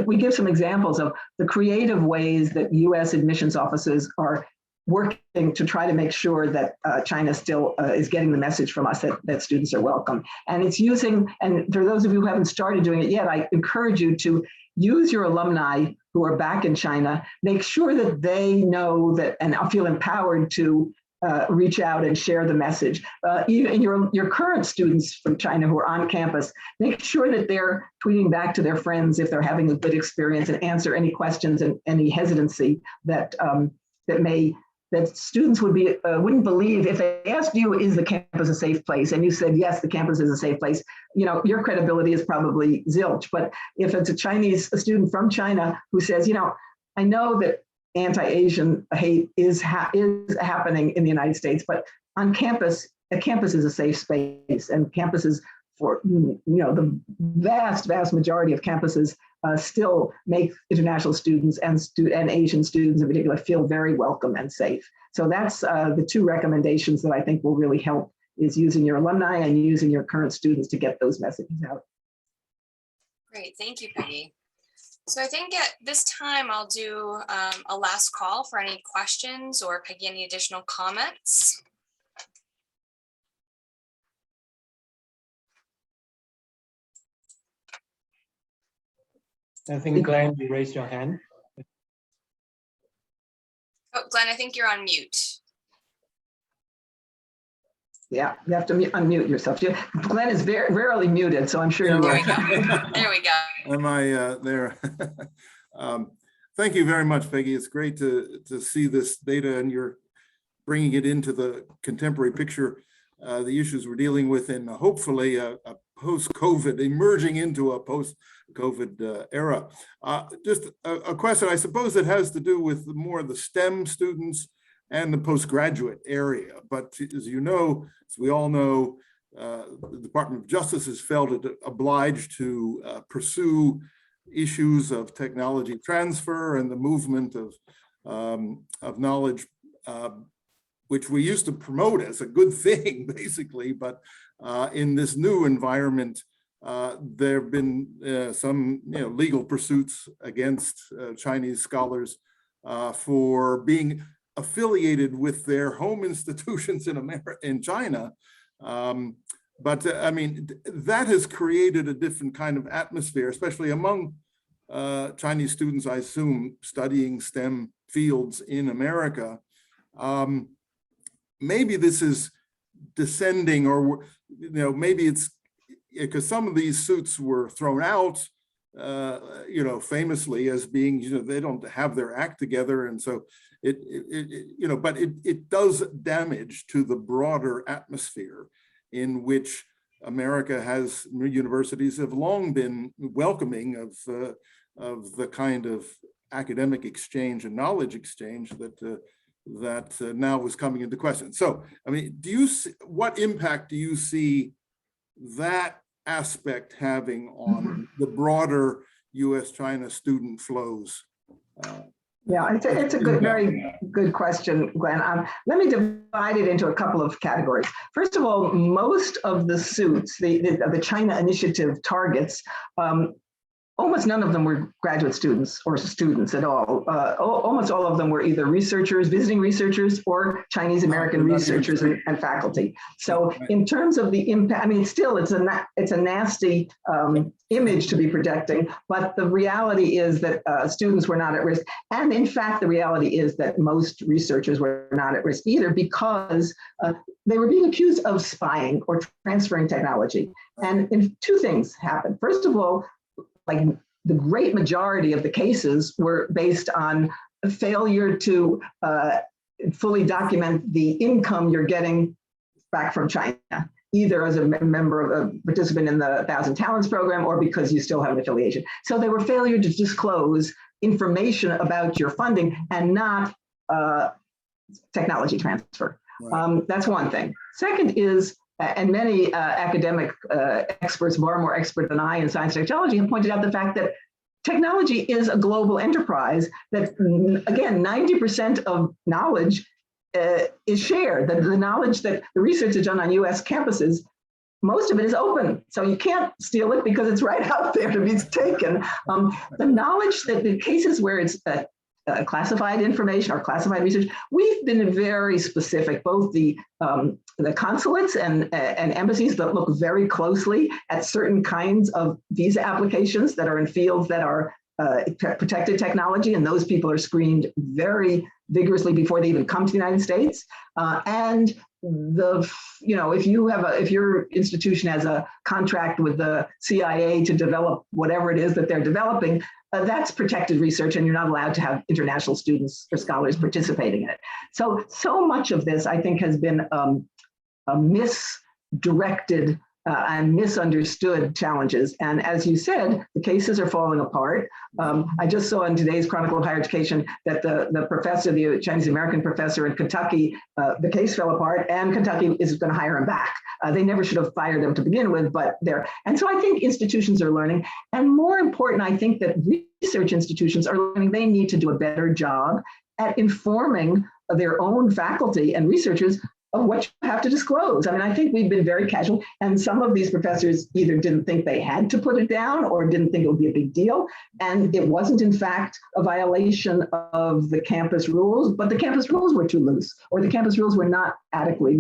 we give some examples of the creative ways that US admissions offices are working to try to make sure that China still is getting the message from us that students are welcome. And it's using, and for those of you who haven't started doing it yet, I encourage you to use your alumni who are back in China, make sure that they know that and feel empowered to reach out and share the message. Even your current students from China who are on campus, make sure that they're tweeting back to their friends if they're having a good experience, and answer any questions and any hesitancy that that students wouldn't believe. If they asked you, is the campus a safe place? And you said, yes, the campus is a safe place, your credibility is probably zilch. But if it's a student from China who says, I know that anti-Asian hate is happening in the United States, but on campus, a campus is a safe space, and campuses for, the vast majority of campuses still make international students and Asian students in particular feel very welcome and safe. So that's the two recommendations that I think will really help, is using your alumni and using your current students to get those messages out. Great, thank you, Peggy. So I think at this time, I'll do a last call for any questions, or Peggy, any additional comments. I think, Glenn, you raised your hand. Oh, Glenn, I think you're on mute. Yeah, you have to unmute yourself. Glenn is very rarely muted, so I'm sure you There will. we go. There we go. Am I there? Thank you very much, Peggy. It's great to see this data, and you're bringing it into the contemporary picture, the issues we're dealing with, and hopefully a post-COVID, emerging into a post-COVID era. Just a question, I suppose, that has to do with more of the STEM students and the postgraduate area. But as you know, as we all know, the Department of Justice has felt it obliged to pursue issues of technology transfer and the movement of knowledge, which we used to promote as a good thing, basically. But in this new environment, there have been some legal pursuits against Chinese scholars for being affiliated with their home institutions in China. But I mean, that has created a different kind of atmosphere, especially among Chinese students, I assume, studying STEM fields in America. Maybe this is descending, or maybe it's because some of these suits were thrown out, famously as being, they don't have their act together, and so but it does damage to the broader atmosphere in which America has, universities have long been welcoming of the kind of academic exchange and knowledge exchange that now is coming into question. So, I mean, what impact do you see that aspect having on the broader U.S.-China student flows Yeah, it's a good, very good question, Glenn. Let me divide it into a couple of categories. First of all, most of the suits, the China Initiative targets, almost none of them were graduate students or students at all. Almost all of them were either researchers, visiting researchers, or Chinese American researchers and faculty. So in terms of the impact, I mean, still it's a nasty image to be projecting, but the reality is that students were not at risk. And in fact, the reality is that most researchers were not at risk either, because they were being accused of spying or transferring technology. And two things happened. First of all, like the great majority of the cases were based on a failure to fully document the income you're getting back from China, either as a member of a participant in the 1,000 Talents program or because you still have an affiliation. So they were failure to disclose information about your funding and not technology transfer. Right. That's one thing. Second is, and many academic experts, far more expert than I in science and technology, have pointed out the fact that technology is a global enterprise, that again, 90% of knowledge is shared. The knowledge that the research is done on US campuses, most of it is open. So you can't steal it because it's right out there to be taken. The knowledge that the cases where it's classified information or classified research, we've been very specific, both the consulates and embassies that look very closely at certain kinds of visa applications that are in fields that are protected technology, and those people are screened very vigorously before they even come to the United States. And if your institution has a contract with the CIA to develop whatever it is that they're developing, that's protected research, and you're not allowed to have international students or scholars participating in it. So much of this, I think, has been misdirected and misunderstood challenges. And as you said, the cases are falling apart. I just saw in today's Chronicle of Higher Education that the professor, the Chinese American professor in Kentucky, the case fell apart, and Kentucky is going to hire him back. They never should have fired him to begin with, but they're, and so I think institutions are learning. And more important, I think that research institutions are learning they need to do a better job at informing their own faculty and researchers of what you have to disclose. I mean, I think we've been very casual, and some of these professors either didn't think they had to put it down or didn't think it would be a big deal. And it wasn't, in fact, a violation of the campus rules, but the campus rules were too loose, or the campus rules were not adequately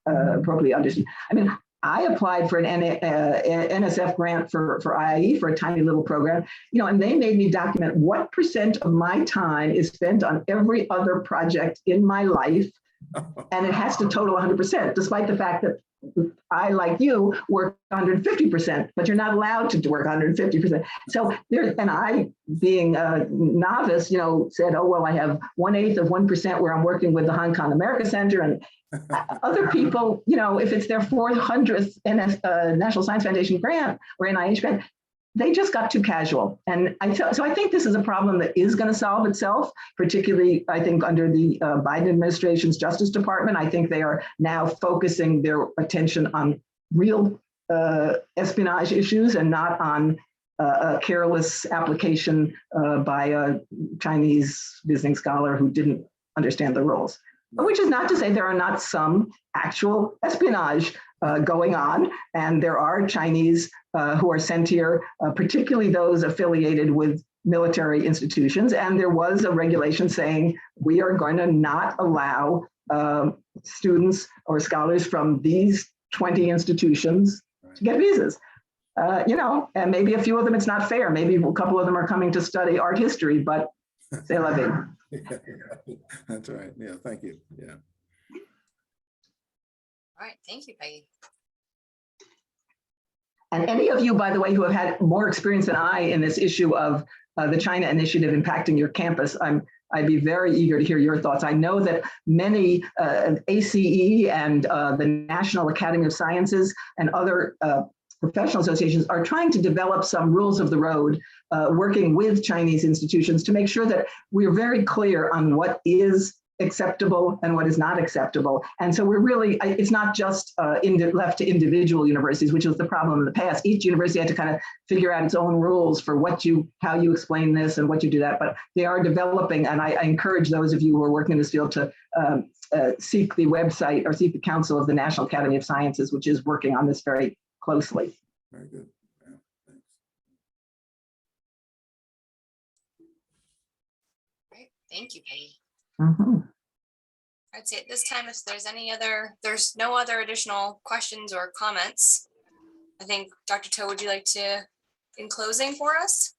appropriately understood. I mean, I applied for an NSF grant for IIE for a tiny little program, and they made me document what % of my time is spent on every other project in my life. And it has to total 100%, despite the fact that I, like you, work 150%, but you're not allowed to work 150%. So there, and I, being a novice, said, oh, well, I have 1/8 of 1% where I'm working with the Hong Kong America Center, and other people, if it's their 400th National Science Foundation grant or NIH grant, they just got too casual. And so I think this is a problem that is going to solve itself, particularly, I think, under the Biden administration's Justice Department. I think they are now focusing their attention on real espionage issues and not on a careless application by a Chinese visiting scholar who didn't understand the rules. Which is not to say there are not some actual espionage going on, and there are Chinese who are sent here, particularly those affiliated with military institutions. And there was a regulation saying we are going to not allow students or scholars from these 20 institutions to get visas. And maybe a few of them it's not fair. Maybe a couple of them are coming to study art history, but c'est la vie. That's right. Yeah, thank you. Yeah. All right, thank you, Peggy. And any of you, by the way, who have had more experience than I in this issue of the China Initiative impacting your campus, I'd be very eager to hear your thoughts. I know that many ACE and the National Academy of Sciences and other professional associations are trying to develop some rules of the road, working with Chinese institutions to make sure that we're very clear on what is acceptable and what is not acceptable. And so we're really, it's not just left to individual universities, which was the problem in the past. Each university had to kind of figure out its own rules for how you explain this and what you do that, but they are developing. And I encourage those of you who are working in this field to seek the website or seek the counsel of the National Academy of Sciences, which is working on this very closely. Very good. Yeah, thanks. Great. Thank you, Peggy. Mhm. I'd say at this time, if there's no other additional questions or comments, I think Dr. Toe, would you like to, in closing for us?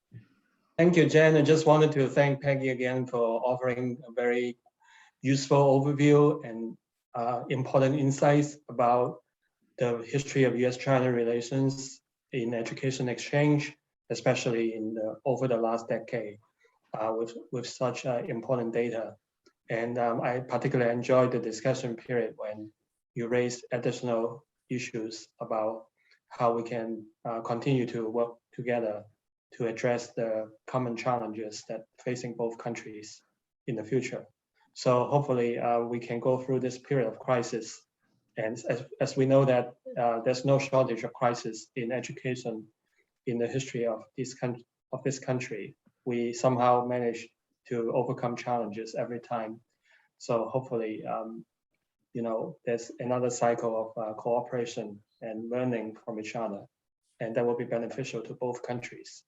Thank you, Jen. I just wanted to thank Peggy again for offering a very useful overview and important insights about the history of US-China relations in education exchange, especially over the last decade with such important data. And I particularly enjoyed the discussion period when you raised additional issues about how we can continue to work together to address the common challenges that facing both countries in the future. So hopefully we can go through this period of crisis. And as we know that there's no shortage of crisis in education in the history of this country, we somehow manage to overcome challenges every time. So hopefully, there's another cycle of cooperation and learning from each other, and that will be beneficial to both countries.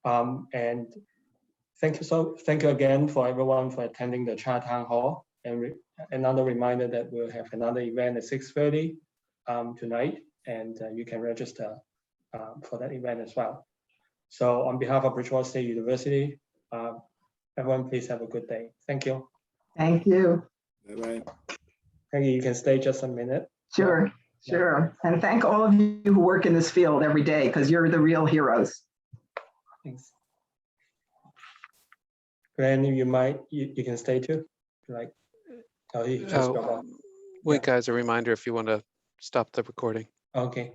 And thank you again for everyone for attending the China Town Hall. And another reminder that we'll have another event at 6:30 tonight, and you can register for that event as well. So on behalf of Bridgewater State University, everyone please have a good day. Thank you. Thank you. Bye-bye. Peggy, you can stay just a minute. Sure, sure. And thank all of you who work in this field every day, because you're the real heroes. Thanks. Glenn, you can stay too. Like, he just got off. Wait, guys, a reminder if you want to stop the recording. Okay.